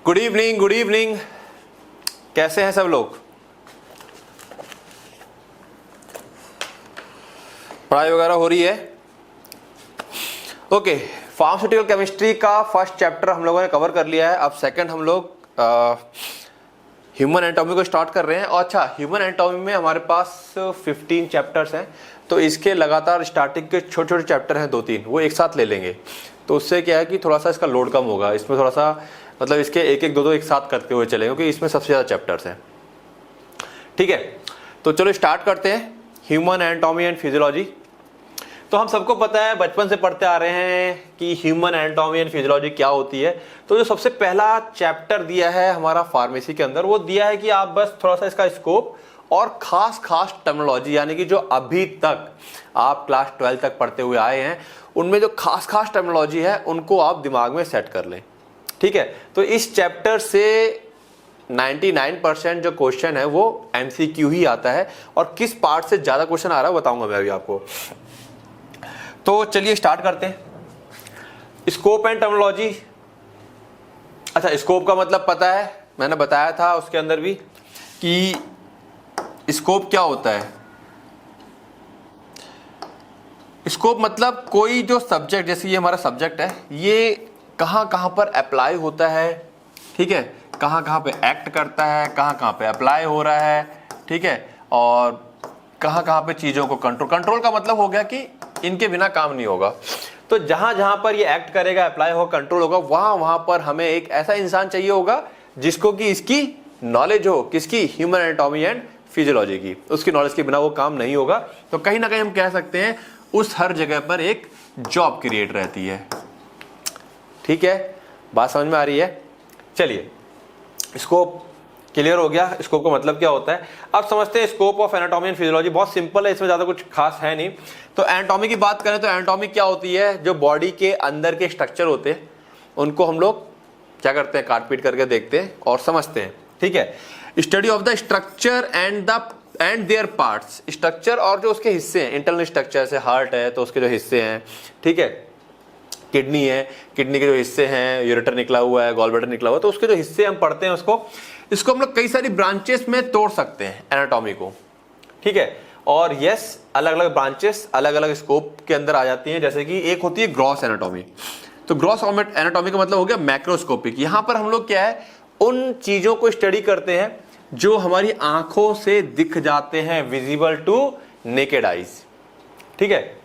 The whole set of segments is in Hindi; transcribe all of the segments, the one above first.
Good evening, good evening. कैसे हैं सब लोग? पढ़ाई वगैरह हो रही है? ओके, फार्मास्यूटिकल केमिस्ट्री का फर्स्ट चैप्टर हम लोगों ने कवर कर लिया है। अब सेकंड हम लोग ह्यूमन एनाटॉमी को स्टार्ट कर रहे हैं। और अच्छा, ह्यूमन एनाटॉमी में हमारे पास 15 चैप्टर्स हैं, तो इसके लगातार स्टार्टिंग के छोटे छोटे चैप्टर हैं 2-3, वो एक साथ ले लेंगे। तो उससे क्या है कि थोड़ा सा इसका लोड कम होगा। इसमें थोड़ा सा मतलब इसके एक एक दो दो एक साथ करते हुए चलेंगे, क्योंकि इसमें सबसे ज़्यादा चैप्टर्स हैं। ठीक है, तो चलो स्टार्ट करते हैं ह्यूमन एनाटॉमी एंड फिजियोलॉजी। तो हम सबको पता है, बचपन से पढ़ते आ रहे हैं कि ह्यूमन एनाटॉमी एंड फिजियोलॉजी क्या होती है। तो जो सबसे पहला चैप्टर दिया है हमारा फार्मेसी के अंदर, वो दिया है कि आप बस थोड़ा सा इसका स्कोप और खास टर्मिनोलॉजी, यानी कि जो अभी तक आप क्लास 12 तक पढ़ते हुए आए हैं, उनमें जो खास टर्मिनोलॉजी है उनको आप दिमाग में सेट कर लें। ठीक है, तो इस चैप्टर से 99% जो क्वेश्चन है वो MCQ ही आता है। और किस पार्ट से ज्यादा क्वेश्चन आ रहा है बताऊंगा मैं अभी आपको। तो चलिए स्टार्ट करते हैं। Scope and terminology. अच्छा, स्कोप का मतलब पता है, मैंने बताया था उसके अंदर भी कि स्कोप क्या होता है। स्कोप मतलब कोई जो सब्जेक्ट, जैसे ये हमारा सब्जेक्ट है, ये कहां पर अप्लाई होता है। ठीक है, कहां पे एक्ट करता है, कहां पे अप्लाई हो रहा है। ठीक है, और कहां पे चीजों को कंट्रोल का मतलब हो गया कि इनके बिना काम नहीं होगा। तो जहां पर ये एक्ट करेगा, अप्लाई होगा, कंट्रोल होगा, वहां पर हमें एक ऐसा इंसान चाहिए होगा जिसको कि इसकी नॉलेज हो, किसकी, ह्यूमन एनाटॉमी एंड फिजियोलॉजी की। उसकी नॉलेज के बिना वो काम नहीं होगा। तो कहीं ना कहीं हम कह सकते हैं उस हर जगह पर एक जॉब क्रिएट रहती है। ठीक है, बात समझ में आ रही है? चलिए, स्कोप क्लियर हो गया। स्कोप का मतलब क्या होता है अब समझते हैं। Scope of anatomy and physiology बहुत सिंपल है, इसमें ज्यादा कुछ खास है नहीं। तो एनाटॉमी की बात करें तो एनाटॉमी क्या होती है, जो बॉडी के अंदर के स्ट्रक्चर होते हैं उनको हम लोग क्या करते हैं, काट पीट करके देखते हैं और समझते हैं। ठीक है, study of the structure and there parts. Structure और जो उसके हिस्से हैं, इंटरनल स्ट्रक्चर, जैसे हार्ट है तो उसके जो हिस्से हैं, ठीक है, किडनी है, किडनी के जो हिस्से हैं, यूरेटर निकला हुआ है, गॉल ब्लैडर निकला हुआ है, तो उसके जो हिस्से हम पढ़ते हैं इसको हम लोग कई सारी ब्रांचेस में तोड़ सकते हैं एनाटॉमी को। ठीक है, और यस, अलग अलग ब्रांचेस अलग अलग स्कोप के अंदर आ जाती हैं। जैसे कि एक होती है ग्रॉस एनाटॉमी। तो ग्रॉस एनाटॉमी का मतलब हो गया मैक्रोस्कोपिक। यहां पर हम लोग क्या है, उन चीजों को स्टडी करते हैं जो हमारी आंखों से दिख जाते हैं, विजिबल टू नेकेड आईज। ठीक है,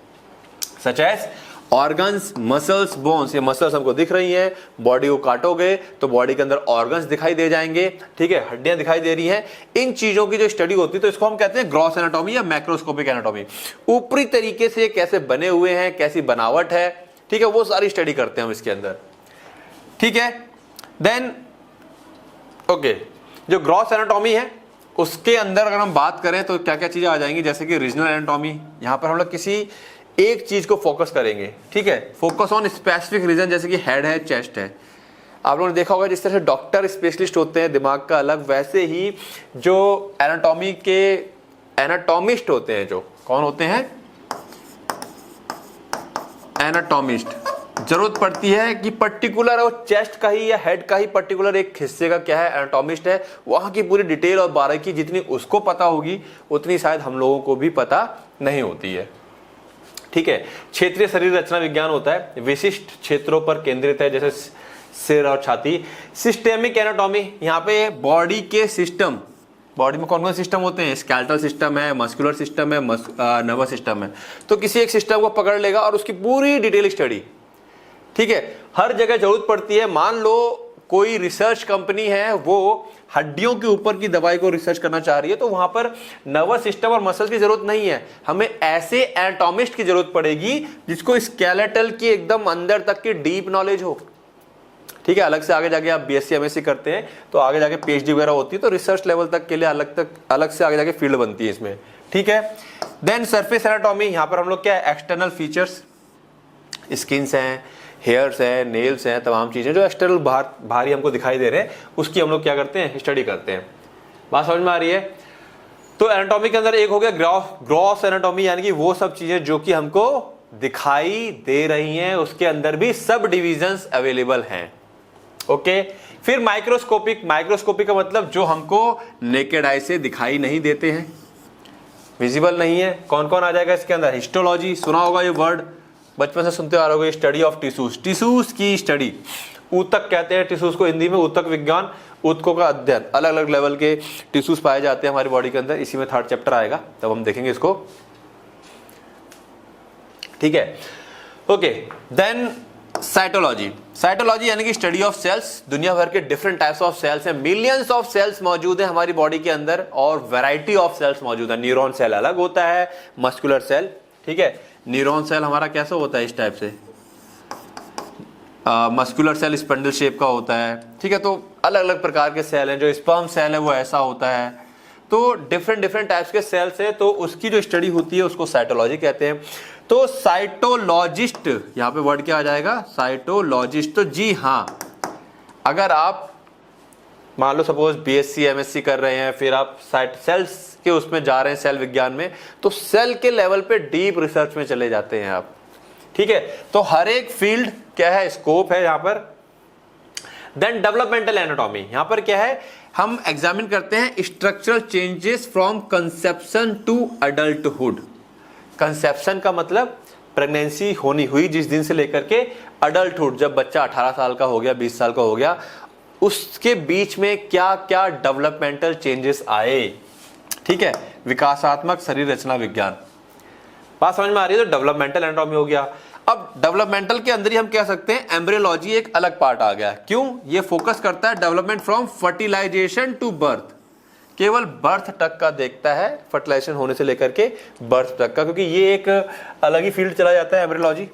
such as organs, muscles, bones. ये मसल्स हमको दिख रही हैं, बॉडी को काटोगे तो बॉडी के अंदर ऑर्गन्स दिखाई दे जाएंगे। ठीक है, हड्डियां दिखाई दे रही हैं। इन चीजों की जो स्टडी होती है तो इसको हम कहते हैं ग्रॉस एनाटॉमी या मैक्रोस्कोपिक एनाटॉमी। ऊपरी तरीके से कैसे बने हुए हैं, कैसी बनावट है, ठीक है, वो सारी स्टडी करते हैं हम इसके अंदर। ठीक है, देन ओके, जो ग्रॉस एनाटॉमी है उसके अंदर अगर हम बात करें तो क्या क्या चीजें आ जाएंगी, जैसे कि रीजनल एनाटॉमी। यहां पर हम लोग किसी एक चीज को फोकस करेंगे। ठीक है, फोकस ऑन स्पेसिफिक रीजन, जैसे कि हेड है, चेस्ट है। आप लोगों ने देखा होगा जिस तरह से डॉक्टर स्पेशलिस्ट होते हैं दिमाग का अलग, वैसे ही जो एनाटॉमी के एनाटॉमिस्ट होते हैं, जो कौन होते हैं, एनाटॉमिस्ट, जरूरत पड़ती है कि पर्टिकुलर वो चेस्ट का ही या हेड का ही पर्टिकुलर एक हिस्से का क्या है, एनाटॉमिस्ट है। वहां की पूरी डिटेल और बारीकी जितनी उसको पता होगी उतनी शायद हम लोगों को भी पता नहीं होती है। ठीक है, क्षेत्रीय शरीर रचना विज्ञान होता है, विशिष्ट क्षेत्रों पर केंद्रित है, जैसे सिर और छाती। सिस्टेमिक एनाटॉमी, यहाँ पे बॉडी के सिस्टम, बॉडी में कौन कौन सिस्टम होते हैं, स्केलेटल सिस्टम है, मस्कुलर सिस्टम है, नर्वस सिस्टम है। तो किसी एक सिस्टम को पकड़ लेगा और उसकी पूरी डिटेल स्टडी। ठीक है, हर जगह जरूरत पड़ती है। मान लो कोई रिसर्च कंपनी है, वो हड्डियों के ऊपर की दवाई को रिसर्च करना चाह रही है, तो वहां पर नर्वस सिस्टम और मसल्स की जरूरत नहीं है, हमें ऐसे एनाटॉमिस्ट की जरूरत पड़ेगी जिसको स्केलेटल की एकदम अंदर तक की डीप नॉलेज हो। ठीक है, अलग से आगे जाके आप BSc MSc करते हैं तो आगे जाके PhD वगैरह होती है, तो रिसर्च लेवल तक के लिए अलग से आगे जाके फील्ड बनती है इसमें। ठीक है, देन सरफेस एनाटॉमी। यहाँ पर हम लोग क्या है, एक्सटर्नल फीचर्स, स्किन्स हैं, हेयर्स है, नेल्स हैं, तमाम चीजें जो एक्सटर्नल बाहरी हमको दिखाई दे रहे हैं, उसकी हम लोग क्या करते हैं, स्टडी करते हैं। बात समझ में आ रही है? तो एनाटॉमी के अंदर एक हो गया ग्रॉस एनाटॉमी, यानी कि वो सब चीजें जो कि हमको दिखाई दे रही हैं, उसके अंदर भी सब डिविजन्स अवेलेबल हैं। ओके। फिर माइक्रोस्कोपिक, माइक्रोस्कोपिक का मतलब जो हमको नेकेड आई से दिखाई नहीं देते हैं, विजिबल नहीं है। कौन कौन आ जाएगा इसके अंदर? हिस्टोलॉजी, सुना होगा ये वर्ड, बचपन से सुनते आ रहे होगे। स्टडी ऑफ टिश्यूज, टिश्यूज की स्टडी, ऊतक कहते हैं टिश्यूज को हिंदी में, ऊतक विज्ञान, ऊतकों का अध्ययन। अलग अलग लेवल के टिश्यूज पाए जाते हैं हमारी बॉडी के अंदर, इसी में 3rd चैप्टर आएगा, तब हम देखेंगे इसको, ठीक है। ओके, देन साइटोलॉजी, साइटोलॉजी यानी कि स्टडी ऑफ सेल्स। दुनिया भर के डिफरेंट टाइप्स ऑफ सेल्स हैं, मिलियंस ऑफ सेल्स मौजूद है हमारी बॉडी के अंदर, और वैरायटी ऑफ सेल्स मौजूद है। न्यूरॉन सेल अलग होता है, मस्कुलर सेल, ठीक है। न्यूरॉन सेल हमारा कैसा होता है? इस टाइप से, मस्कुलर सेल स्पंडल शेप का होता है, ठीक है। तो अलग अलग प्रकार के सेल हैं। जो स्पर्म सेल है वो ऐसा होता है। तो डिफरेंट टाइप्स के सेल्स है, तो उसकी जो स्टडी होती है उसको साइटोलॉजी कहते हैं। तो साइटोलॉजिस्ट, यहां पे वर्ड क्या आ जाएगा? साइटोलॉजिस्ट। तो जी हाँ, अगर आप मान लो सपोज बीएससी एमएससी कर रहे हैं, फिर आप सेल्स के उसमें जा रहे हैं, सेल विज्ञान में, तो सेल के लेवल पे डीप रिसर्च में चले जाते हैं आप, ठीक है। तो हर एक फील्ड क्या है? स्कोप है यहां पर। देन डेवलपमेंटल एनाटॉमी, यहां पर क्या है? हम एग्जामिन करते हैं structural changes from conception to adulthood. Conception का मतलब प्रेगनेंसी होनी हुई जिस दिन से लेकर के अडल्टहुड, जब बच्चा 18 साल का हो गया, 20 साल का हो गया, उसके बीच में क्या क्या डेवलपमेंटल चेंजेस आए, ठीक है। विकासात्मक शरीर रचना विज्ञान, बात समझ में आ रही है? तो डेवलपमेंटल एनाटॉमी हो गया। अब डेवलपमेंटल के अंदर ही हम कह सकते हैं एम्ब्रियोलॉजी एक अलग पार्ट आ गया। क्यों? ये फोकस करता है development from fertilisation to birth, केवल बर्थ तक का देखता है, फर्टिलाइजेशन होने से लेकर के बर्थ तक का, क्योंकि ये एक अलग ही फील्ड चला जाता है एम्ब्रियोलॉजी।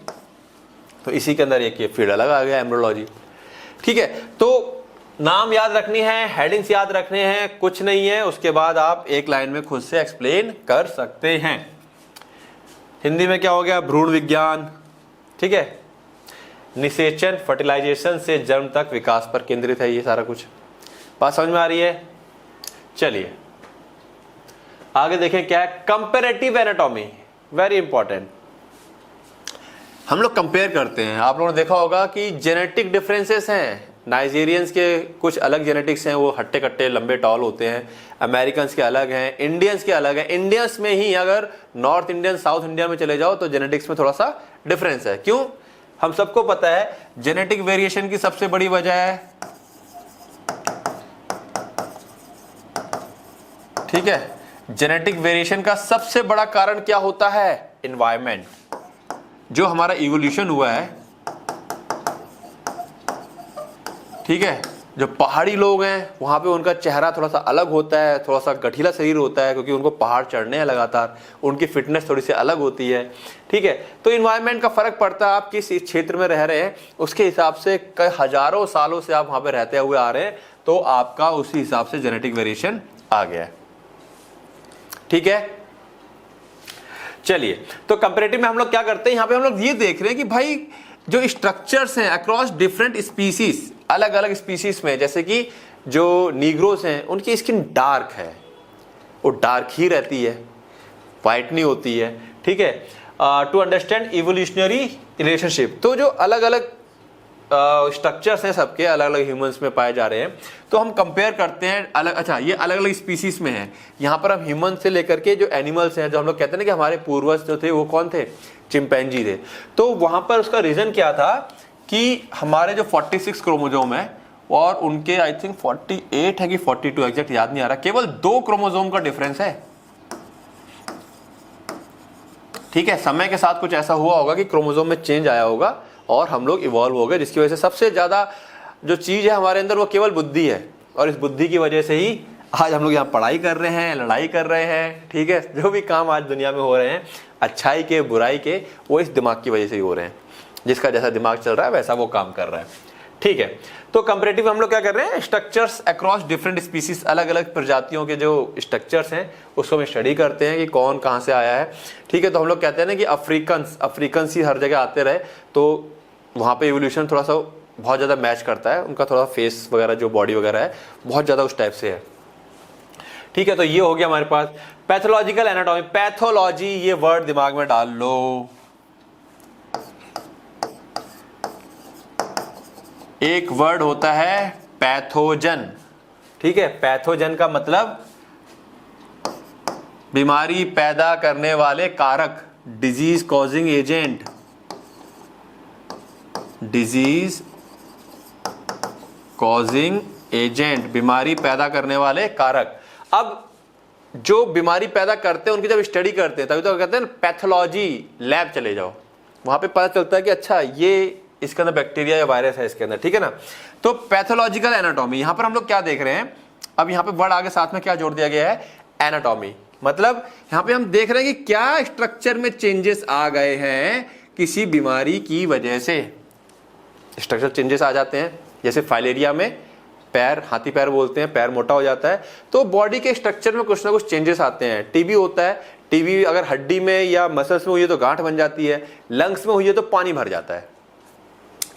तो इसी के अंदर एक ये फील्ड अलग आ गया एम्ब्रियोलॉजी, ठीक है। तो नाम याद रखनी है, हेडिंग्स याद रखने हैं, कुछ नहीं है। उसके बाद आप एक लाइन में खुद से एक्सप्लेन कर सकते हैं। हिंदी में क्या हो गया? भ्रूण विज्ञान, ठीक है। निषेचन, फर्टिलाइजेशन से जन्म तक विकास पर केंद्रित है ये सारा कुछ। बात समझ में आ रही है? चलिए आगे देखें क्या है। Comparative anatomy, very important. हम लोग कंपेयर करते हैं। आप लोगों ने देखा होगा कि जेनेटिक डिफरेंसेस हैं। नाइजीरियंस के कुछ अलग जेनेटिक्स हैं, वो हट्टे कट्टे लंबे टॉल होते हैं। अमेरिकन्स के अलग हैं, इंडियंस के अलग हैं। इंडियंस में ही अगर नॉर्थ इंडियन साउथ इंडिया में चले जाओ तो जेनेटिक्स में थोड़ा सा डिफरेंस है। क्यों? हम सबको पता है जेनेटिक वेरिएशन की सबसे बड़ी वजह है, ठीक है। जेनेटिक वेरिएशन का सबसे बड़ा कारण क्या होता है? एनवायरनमेंट। जो हमारा इवोल्यूशन हुआ है, ठीक है, जो पहाड़ी लोग हैं वहां पे उनका चेहरा थोड़ा सा अलग होता है, थोड़ा सा गठीला शरीर होता है, क्योंकि उनको पहाड़ चढ़ने हैं लगातार, उनकी फिटनेस थोड़ी सी अलग होती है, ठीक है। तो इन्वायरमेंट का फर्क पड़ता है। आप किस क्षेत्र में रह रहे हैं उसके हिसाब से, कई हजारों सालों से आप वहां पे रहते हुए आ रहे हैं, तो आपका उसी हिसाब से जेनेटिक वेरिएशन आ गया है, ठीक है। चलिए, तो कंपैरेटिव में हम लोग क्या करते हैं? यहां पे हम लोग ये देख रहे हैं कि भाई जो स्ट्रक्चर्स हैं अक्रॉस डिफरेंट स्पीसीज, अलग अलग स्पीसीज में, जैसे कि जो नीग्रोस हैं उनकी स्किन डार्क है, वो डार्क ही रहती है, वाइट नहीं होती है, ठीक है। टू अंडरस्टैंड इवोल्यूशनरी रिलेशनशिप, तो जो अलग अलग स्ट्रक्चर्स हैं सबके, अलग अलग ह्यूमंस में पाए जा रहे हैं, तो हम कंपेयर करते हैं अलग। अच्छा, ये अलग अलग स्पीसीज में है। यहाँ पर हम ह्यूमन से लेकर के जो एनिमल्स हैं, जो हम लोग कहते हैं ना कि हमारे पूर्वज जो थे वो कौन थे? चिंपैंजी थे। तो वहां पर उसका रीजन क्या था कि हमारे जो 46 क्रोमोजोम है और उनके आई थिंक 48 है कि 42, एग्जैक्ट याद नहीं आ रहा, केवल 2 क्रोमोजोम का डिफरेंस है, ठीक है। समय के साथ कुछ ऐसा हुआ होगा कि क्रोमोजोम में चेंज आया होगा और हम लोग इवॉल्व हो गए, जिसकी वजह से सबसे ज्यादा जो चीज है हमारे अंदर वो केवल बुद्धि है, और इस बुद्धि की वजह से ही आज हम लोग यहाँ पढ़ाई कर रहे हैं, लड़ाई कर रहे हैं, ठीक है। जो भी काम आज दुनिया में हो रहे हैं, अच्छाई के बुराई के, वो इस दिमाग की वजह से ही हो रहे हैं। जिसका जैसा दिमाग चल रहा है वैसा वो काम कर रहा है, ठीक है। तो कंपैरेटिव हम लोग क्या कर रहे हैं? स्ट्रक्चर्स अक्रॉस डिफरेंट स्पीसीज, अलग अलग प्रजातियों के जो स्ट्रक्चर्स हैं उसको हम स्टडी करते हैं कि कौन कहाँ से आया है, ठीक है। तो हम लोग कहते हैं ना कि अफ्रीकन्स ही हर जगह आते रहे, तो वहाँ पे इवोल्यूशन थोड़ा सा बहुत ज़्यादा मैच करता है, उनका थोड़ा फेस वगैरह जो बॉडी वगैरह है बहुत ज़्यादा उस टाइप से है, ठीक है। तो ये हो गया हमारे पास पैथोलॉजिकल एनाटॉमी। पैथोलॉजी ये वर्ड दिमाग में डाल लो, एक वर्ड होता है पैथोजन। ठीक है, पैथोजन का मतलब बीमारी पैदा करने वाले कारक, disease causing agent, disease causing agent, बीमारी पैदा करने वाले कारक। अब जो बीमारी पैदा करते हैं उनकी जब स्टडी करते हैं तभी तो कहते हैं पैथोलॉजी लैब चले जाओ, वहां पे पता चलता है कि अच्छा ये इसके अंदर बैक्टीरिया या वायरस है इसके अंदर। ठीक है ना, तो पैथोलॉजिकल एनाटॉमी, यहां पर हम लोग क्या देख रहे हैं, अब यहां पे वर्ड आगे साथ में क्या जोड़ दिया गया है, एनाटॉमी। मतलब यहां पे हम देख रहे हैं कि क्या स्ट्रक्चर में चेंजेस आ गए हैं किसी बीमारी की वजह से। स्ट्रक्चर चेंजेस आ जाते हैं, जैसे फाइलेरिया में पैर, हाथी पैर बोलते हैं, पैर मोटा हो जाता है, तो बॉडी के स्ट्रक्चर में कुछ ना कुछ चेंजेस आते हैं। टीबी होता है, टीबी अगर हड्डी में या मसल्स में हुई है तो गांठ बन जाती है, लंग्स में हुई है तो पानी भर जाता है।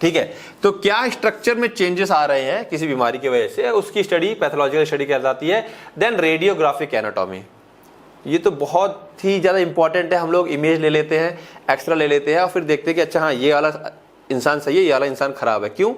ठीक है, तो क्या स्ट्रक्चर में चेंजेस आ रहे हैं किसी बीमारी की वजह से, उसकी स्टडी पैथोलॉजिकल स्टडी कहलाती है। देन रेडियोग्राफिक एनाटॉमी, ये तो बहुत ही ज्यादा इंपॉर्टेंट है। हम लोग इमेज ले लेते हैं, एक्सरे ले लेते हैं और फिर देखते हैं कि अच्छा हाँ ये वाला इंसान सही है, ये वाला इंसान खराब है। क्यों?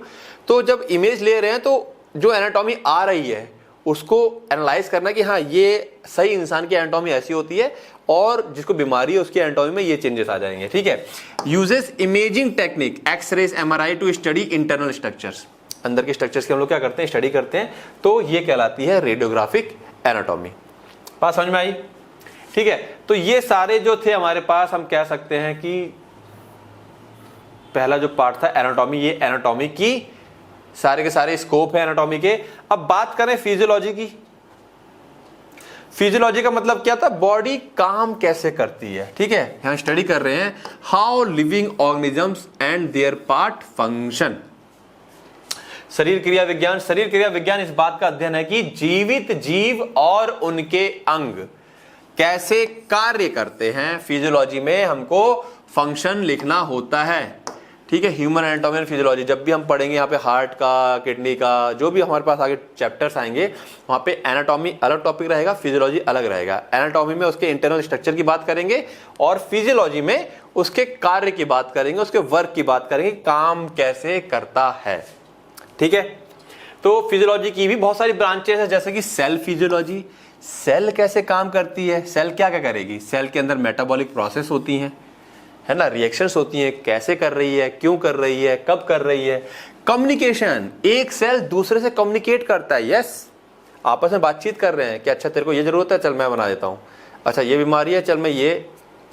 तो जब इमेज ले रहे हैं तो जो एनाटॉमी आ रही है उसको एनालाइज करना कि हाँ ये सही इंसान की एनाटॉमी ऐसी होती है और जिसको बीमारी है उसकी एनाटॉमी में ये चेंजेस आ जाएंगे। ठीक है, uses imaging technique x-rays MRI to study internal structures, अंदर के स्ट्रक्चर्स की हम लोग क्या करते हैं, स्टडी करते हैं, तो ये कहलाती है रेडियोग्राफिक एनाटॉमी। बात समझ में आई? ठीक है, तो ये सारे जो थे हमारे पास, हम कह सकते हैं कि पहला जो पार्ट था एनाटॉमी, ये एनाटॉमी की सारे के सारे स्कोप है एनाटॉमी के। अब बात करें फिजियोलॉजी की। फिजियोलॉजी का मतलब क्या था, बॉडी काम कैसे करती है। ठीक है, यहां स्टडी कर रहे हैं how living organisms and there part function. शरीर क्रिया विज्ञान, शरीर क्रिया विज्ञान इस बात का अध्ययन है कि जीवित जीव और उनके अंग कैसे कार्य करते हैं। फिजियोलॉजी में हमको फंक्शन लिखना होता है। ठीक है, ह्यूमन एनाटॉमी एंड फिजियोलॉजी जब भी हम पढ़ेंगे यहाँ पे हार्ट का, किडनी का, जो भी हमारे पास आगे चैप्टर्स आएंगे वहाँ पे एनाटॉमी अलग टॉपिक रहेगा, फिजियोलॉजी अलग रहेगा। एनाटॉमी में उसके इंटरनल स्ट्रक्चर की बात करेंगे और फिजियोलॉजी में उसके कार्य की बात करेंगे, उसके वर्क की बात करेंगे, काम कैसे करता है। ठीक है, तो फिजियोलॉजी की भी बहुत सारी ब्रांचेस है, जैसे कि सेल फिजियोलॉजी, सेल कैसे काम करती है, सेल क्या क्या करेगी, सेल के अंदर मेटाबॉलिक प्रोसेस होती हैं, है ना, रिएक्शंस होती हैं, कैसे कर रही है, क्यों कर रही है, कब कर रही है। कम्युनिकेशन, एक सेल दूसरे से कम्युनिकेट करता है। यस, आपस में बातचीत कर रहे हैं कि अच्छा तेरे को ये जरूरत है, चल मैं बना देता हूँ, अच्छा ये बीमारी है, चल मैं ये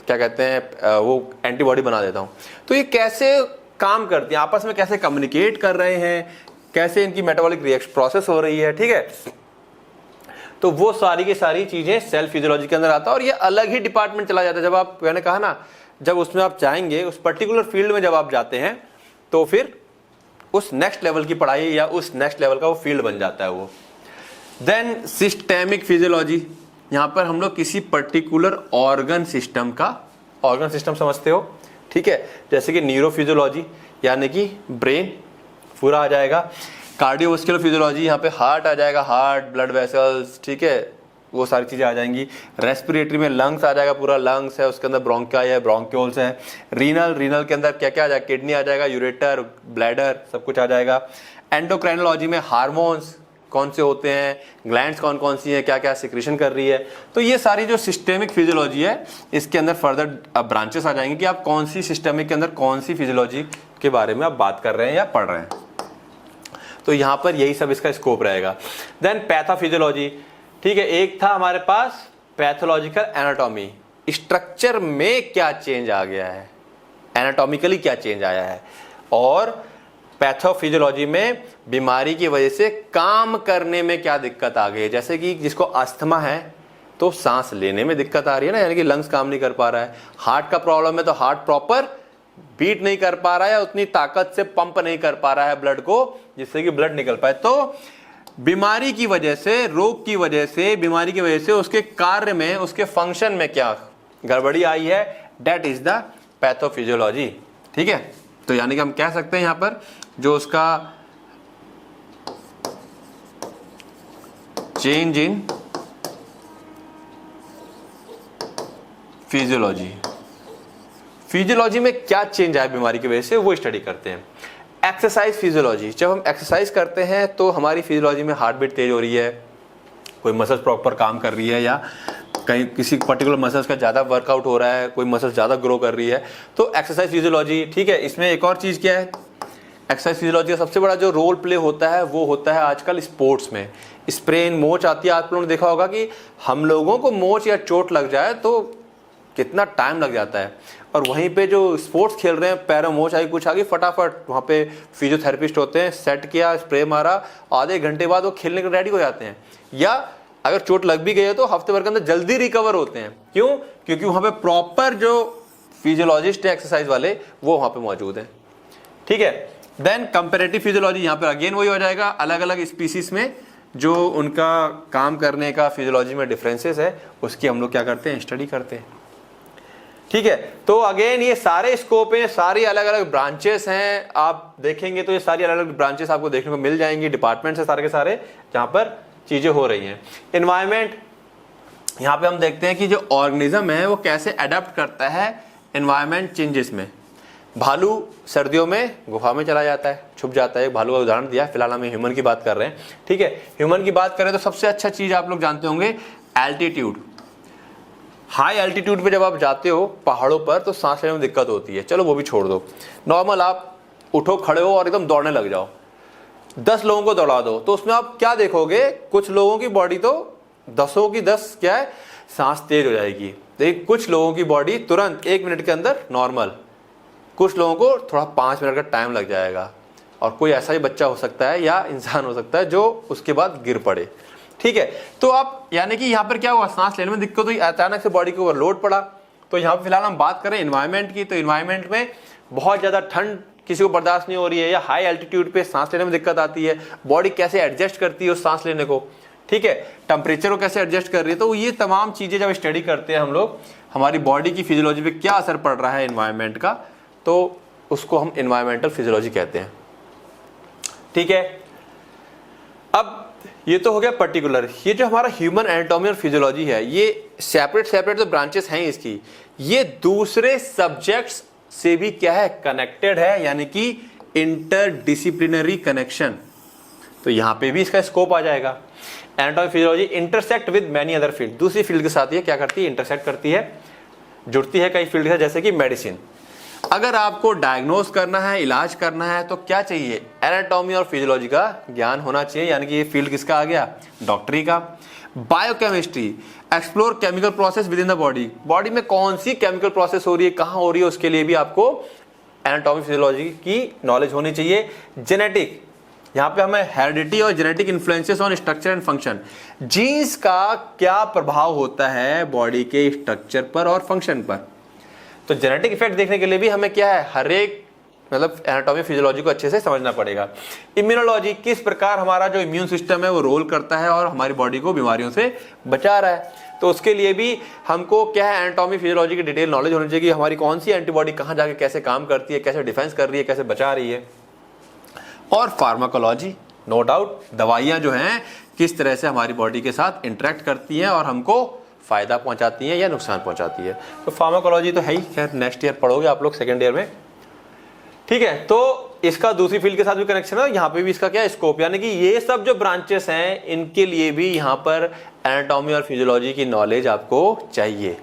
क्या कहते हैं वो एंटीबॉडी बना देता हूँ। तो ये कैसे काम करती है, आपस में कैसे कम्युनिकेट कर रहे हैं, कैसे इनकी मेटाबॉलिक रिएक्शन प्रोसेस हो रही है। ठीक है, तो वो सारी की सारी चीजें सेल फिजियोलॉजी के अंदर आता है और ये अलग ही डिपार्टमेंट चला जाता है। जब आप, मैंने कहा ना, जब उसमें आप जाएंगे, उस पर्टिकुलर फील्ड में जब आप जाते हैं तो फिर उस नेक्स्ट लेवल की पढ़ाई या उस नेक्स्ट लेवल का वो फील्ड बन जाता है वो। देन सिस्टेमिक फिजियोलॉजी, यहां पर हम लोग किसी पर्टिकुलर ऑर्गन सिस्टम का, ऑर्गन सिस्टम समझते हो, ठीक है, जैसे कि न्यूरोफिजियोलॉजी यानी कि ब्रेन पूरा आ जाएगा। कार्डियोवास्कुलर फिजियोलॉजी, यहाँ पे हार्ट आ जाएगा, हार्ट, ब्लड वेसल्स, ठीक है, वो सारी चीजें आ जाएंगी। रेस्पिरेटरी में लंग्स आ जाएगा, पूरा लंग्स है, उसके अंदर ब्रोंकाई है, ब्रोंक्यूल्स है। रीनल, रीनल के अंदर क्या क्या आ जाएगा, किडनी आ जाएगा, यूरेटर, ब्लैडर, सब कुछ आ जाएगा। एंडोक्राइनोलॉजी में हार्मोन्स कौन से होते हैं, ग्लैंड्स कौन कौन सी है, क्या क्या सिक्रीशन कर रही है। तो ये सारी जो सिस्टेमिक फिजियोलॉजी है, इसके अंदर फर्दर ब्रांचेस आ जाएंगे कि आप कौन सी सिस्टेमिक के अंदर कौन सी फिजियोलॉजी के बारे में आप बात कर रहे हैं या पढ़ रहे हैं। तो यहां पर यही सब इसका स्कोप रहेगा। देन पैथोफिजियोलॉजी, ठीक है, एक था हमारे पास पैथोलॉजिकल एनाटॉमी, स्ट्रक्चर में क्या चेंज आ गया है, एनाटॉमिकली क्या चेंज आया है, और पैथोफिजियोलॉजी में बीमारी की वजह से काम करने में क्या दिक्कत आ गई है। जैसे कि जिसको अस्थमा है तो सांस लेने में दिक्कत आ रही है ना, यानी कि लंग्स काम नहीं कर पा रहा है। हार्ट का प्रॉब्लम है तो हार्ट प्रॉपर बीट नहीं कर पा रहा है, उतनी ताकत से पंप नहीं कर पा रहा है ब्लड को, जिससे कि ब्लड निकल पाए। तो बीमारी की वजह से, रोग की वजह से, बीमारी की वजह से उसके कार्य में, उसके फंक्शन में क्या गड़बड़ी आई है, दैट इज द पैथोफिजियोलॉजी। ठीक है, तो यानी कि हम कह सकते हैं यहां पर जो उसका चेंज इन फिजियोलॉजी, फिजियोलॉजी में क्या चेंज आया बीमारी की वजह से, वो स्टडी करते हैं। एक्सरसाइज फिजियोलॉजी, जब हम एक्सरसाइज करते हैं तो हमारी फिजियोलॉजी में हार्ट बीट तेज हो रही है, कोई मसल्स प्रॉपर काम कर रही है, या कहीं किसी पर्टिकुलर मसल्स का ज़्यादा वर्कआउट हो रहा है, कोई मसल्स ज़्यादा ग्रो कर रही है, तो एक्सरसाइज फिजियोलॉजी। ठीक है, इसमें एक और चीज़ क्या है, एक्सरसाइज फिजियोलॉजी का सबसे बड़ा जो रोल प्ले होता है वो होता है आजकल स्पोर्ट्स में। स्प्रेन, मोच आती है, आप लोगों ने देखा होगा कि हम लोगों को मोच या चोट लग जाए तो कितना टाइम लग जाता है, और वहीं पे जो स्पोर्ट्स खेल रहे हैं, पैरों मोच आई कुछ आ गई, फटाफट वहाँ पे फिजियोथेरेपिस्ट होते हैं, सेट किया, स्प्रे मारा, आधे घंटे बाद वो खेलने के रेडी हो जाते हैं। या अगर चोट लग भी गई है तो हफ्ते भर के अंदर जल्दी रिकवर होते हैं। क्यों? क्योंकि वहाँ पे प्रॉपर जो फिजियोलॉजिस्ट है एक्सरसाइज वाले वो वहाँ पे मौजूद हैं। ठीक है, देन कंपेरेटिव फिजियोलॉजी, यहाँ पे अगेन वही हो जाएगा, अलग अलग स्पीसीज में जो उनका काम करने का फिजियोलॉजी में डिफरेंसेस है उसकी हम लोग क्या करते हैं, स्टडी करते हैं। ठीक है, तो अगेन ये सारे स्कोप हैं, सारी अलग अलग ब्रांचेस हैं, आप देखेंगे तो ये सारी अलग अलग ब्रांचेस आपको देखने को मिल जाएंगी, डिपार्टमेंट्स है सारे के सारे जहां पर चीजें हो रही हैं। एनवायरमेंट, यहाँ पे हम देखते हैं कि जो ऑर्गेनिज्म है वो कैसे अडेप्ट करता है एनवायरमेंट चेंजेस में। भालू सर्दियों में गुफा में चला जाता है, छुप जाता है, भालू का उदाहरण दिया, फिलहाल हम ह्यूमन की बात कर रहे हैं। ठीक है, ह्यूमन की बात करें तो सबसे अच्छा चीज आप लोग जानते होंगे एल्टीट्यूड। हाई एल्टीट्यूड पे जब आप जाते हो पहाड़ों पर तो सांस लेने में दिक्कत होती है, चलो वो भी छोड़ दो, नॉर्मल आप उठो, खड़े हो और एकदम दौड़ने लग जाओ, 10 लोगों को दौड़ा दो, तो उसमें आप क्या देखोगे, कुछ लोगों की बॉडी तो 10 की 10 क्या है, सांस तेज हो जाएगी, लेकिन कुछ लोगों की बॉडी तुरंत 1 मिनट के अंदर नॉर्मल, कुछ लोगों को थोड़ा 5 मिनट का टाइम लग जाएगा, और कोई ऐसा ही बच्चा हो सकता है या इंसान हो सकता है जो उसके बाद गिर पड़े। ठीक है, तो आप यानी कि यहाँ पर क्या हुआ, सांस लेने में दिक्कत हुई, अचानक से बॉडी के ऊपर लोड पड़ा। तो यहाँ पे फिलहाल हम बात करें एनवायरनमेंट की, तो एनवायरनमेंट में बहुत ज़्यादा ठंड किसी को बर्दाश्त नहीं हो रही है, या हाई एल्टीट्यूड पे सांस लेने में दिक्कत आती है, बॉडी कैसे एडजस्ट करती है उस सांस लेने को, ठीक है, टेम्परेचर को कैसे एडजस्ट कर रही है। तो ये तमाम चीज़ें जब स्टडी करते हैं हम लोग, हमारी बॉडी की फिजियोलॉजी पे क्या असर पड़ रहा है एनवायरनमेंट का, तो उसको हम एनवायरमेंटल फिजियोलॉजी कहते हैं। ठीक है, अब ये तो हो गया पर्टिकुलर। ये जो हमारा ह्यूमन एनाटॉमी और फिजियोलॉजी है, ये सेपरेट जो ब्रांचेस हैं इसकी, ये दूसरे सब्जेक्ट्स से भी क्या है, कनेक्टेड है, यानी कि इंटरडिसिप्लिनरी कनेक्शन। तो यहां पे भी इसका स्कोप आ जाएगा। Anatomy physiology intersect with many other field, दूसरी फील्ड के साथ ये क्या करती है, इंटरसेक्ट करती है, जुड़ती है कई फील्ड के साथ, जैसे कि मेडिसिन। अगर आपको डायग्नोस करना है, इलाज करना है, तो क्या चाहिए, एनाटॉमी और फिजियोलॉजी का ज्ञान होना चाहिए, यानी कि ये फील्ड किसका आ गया, डॉक्टरी का। Biochemistry, explore chemical process with in the body, body में कौन सी केमिकल प्रोसेस हो रही है, कहां हो रही है, उसके लिए भी आपको एनाटॉमी फिजियोलॉजी की नॉलेज होनी चाहिए। जेनेटिक, यहाँ पे हमें हेरिडिटी और genetic influences on structure and function, genes का क्या प्रभाव होता है बॉडी के स्ट्रक्चर पर और फंक्शन पर। तो जेनेटिक इफेक्ट देखने के लिए भी हमें क्या है, हर एक मतलब एनाटॉमी फिजियोलॉजी को अच्छे से समझना पड़ेगा। इम्यूनोलॉजी, किस प्रकार हमारा जो इम्यून सिस्टम है वो रोल करता है और हमारी बॉडी को बीमारियों से बचा रहा है, तो उसके लिए भी हमको क्या है, एनाटॉमी फिजियोलॉजी की डिटेल नॉलेज होनी चाहिए कि हमारी कौन सी एंटीबॉडी कहाँ जाके कैसे काम करती है, कैसे डिफेंस कर रही है, कैसे बचा रही है। और फार्माकोलॉजी, नो डाउट, दवाइयाँ जो हैं किस तरह से हमारी बॉडी के साथ इंटरेक्ट करती हैं और हमको फायदा पहुंचाती हैं या नुकसान पहुंचाती है। तो फार्माकोलॉजी तो है ही, खैर नेक्स्ट ईयर पढ़ोगे आप लोग, सेकेंड ईयर में। ठीक है, तो इसका दूसरी फील्ड के साथ भी कनेक्शन है, यहाँ पे भी इसका क्या स्कोप, यानी कि ये सब जो ब्रांचेस हैं इनके लिए भी यहाँ पर एनाटॉमी और फिजियोलॉजी की नॉलेज आपको चाहिए।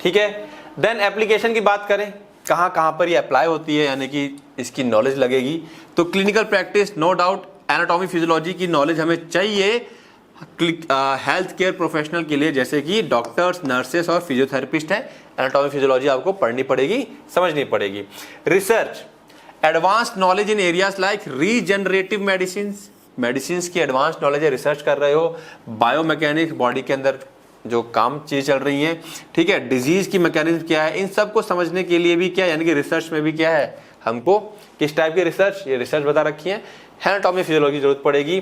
ठीक है, देन एप्लीकेशन की बात करें, कहाँ कहाँ पर ये अप्लाई होती है, यानी कि इसकी नॉलेज लगेगी। तो clinical practice, no doubt anatomy physiology की नॉलेज हमें चाहिए हेल्थ केयर प्रोफेशनल के लिए, जैसे कि डॉक्टर्स, नर्सेस और फिजियोथेरेपिस्ट हैं, एनाटॉमी फिजियोलॉजी आपको पढ़नी पड़ेगी, समझनी पड़ेगी। Research, advanced knowledge in areas like regenerative medicine की एडवांस नॉलेज है, रिसर्च कर रहे हो। बायोमैकेनिक्स, बॉडी के अंदर जो काम चीज चल रही है, ठीक है, डिजीज की मैकेनिज्म क्या है, इन सब को समझने के लिए भी क्या, यानी कि रिसर्च में भी क्या है, हमको किस टाइप की रिसर्च, ये रिसर्च बता रखी है, एनाटॉमी फिजियोलॉजी की जरूरत पड़ेगी।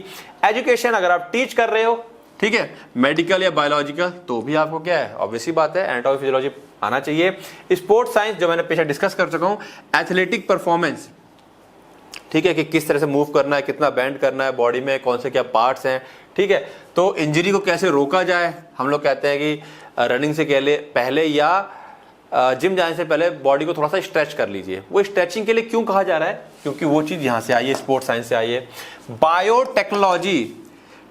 एजुकेशन, अगर आप टीच कर रहे हो, ठीक है, मेडिकल या बायोलॉजिकल, तो भी आपको क्या है, ऑब्वियसली बात है, एनाटॉमी फिजियोलॉजी आना चाहिए। स्पोर्ट्स साइंस, जो मैंने पीछे डिस्कस कर चुका हूं, एथलेटिक परफॉर्मेंस, ठीक है, कि किस तरह से मूव करना है, कितना बैंड करना है बॉडी में, कौन से क्या पार्ट्स हैं, ठीक है, तो इंजरी को कैसे रोका जाए। हम लोग कहते हैं कि रनिंग से पहले या जिम जाने से पहले बॉडी को थोड़ा सा स्ट्रेच कर लीजिए। वो स्ट्रेचिंग के लिए क्यों कहा जा रहा है? क्योंकि वो चीज़ यहाँ से आई है, स्पोर्ट्स साइंस से आई है। बायोटेक्नोलॉजी,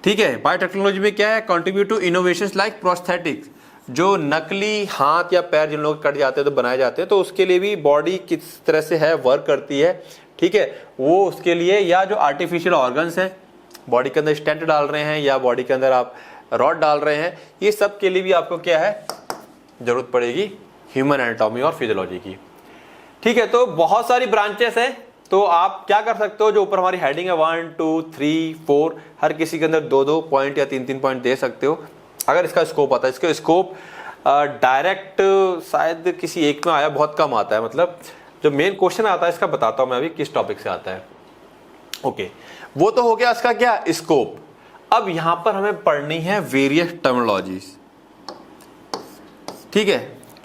ठीक है, बायोटेक्नोलॉजी में क्या है? Contribute to innovations like prosthetics, जो नकली हाथ या पैर जिन लोग कट जाते हैं तो बनाए जाते हैं, तो उसके लिए भी बॉडी किस तरह से है वर्क करती है, ठीक है, वो उसके लिए, या जो आर्टिफिशियल ऑर्गन्स हैं बॉडी के अंदर स्टेंट डाल रहे हैं या बॉडी के अंदर आप रॉड डाल रहे हैं, ये सब के लिए भी आपको क्या है, जरूरत पड़ेगी ह्यूमन एनाटॉमी और फिजियोलॉजी की। ठीक है, तो बहुत सारी ब्रांचेस हैं, तो आप क्या कर सकते हो, जो ऊपर हमारी हेडिंग है 1 2 3 4, हर किसी के अंदर 2-2 पॉइंट या 3-3 पॉइंट दे सकते हो अगर इसका स्कोप आता है। इसका स्कोप डायरेक्ट शायद किसी एक में आया, बहुत कम आता है, मतलब जो मेन क्वेश्चन आता है इसका बताता हूं मैं अभी किस टॉपिक से आता है। ओके, वो तो हो गया इसका क्या स्कोप। अब यहां पर हमें पढ़नी है वेरियस टर्मिनोलॉजीज। ठीक है,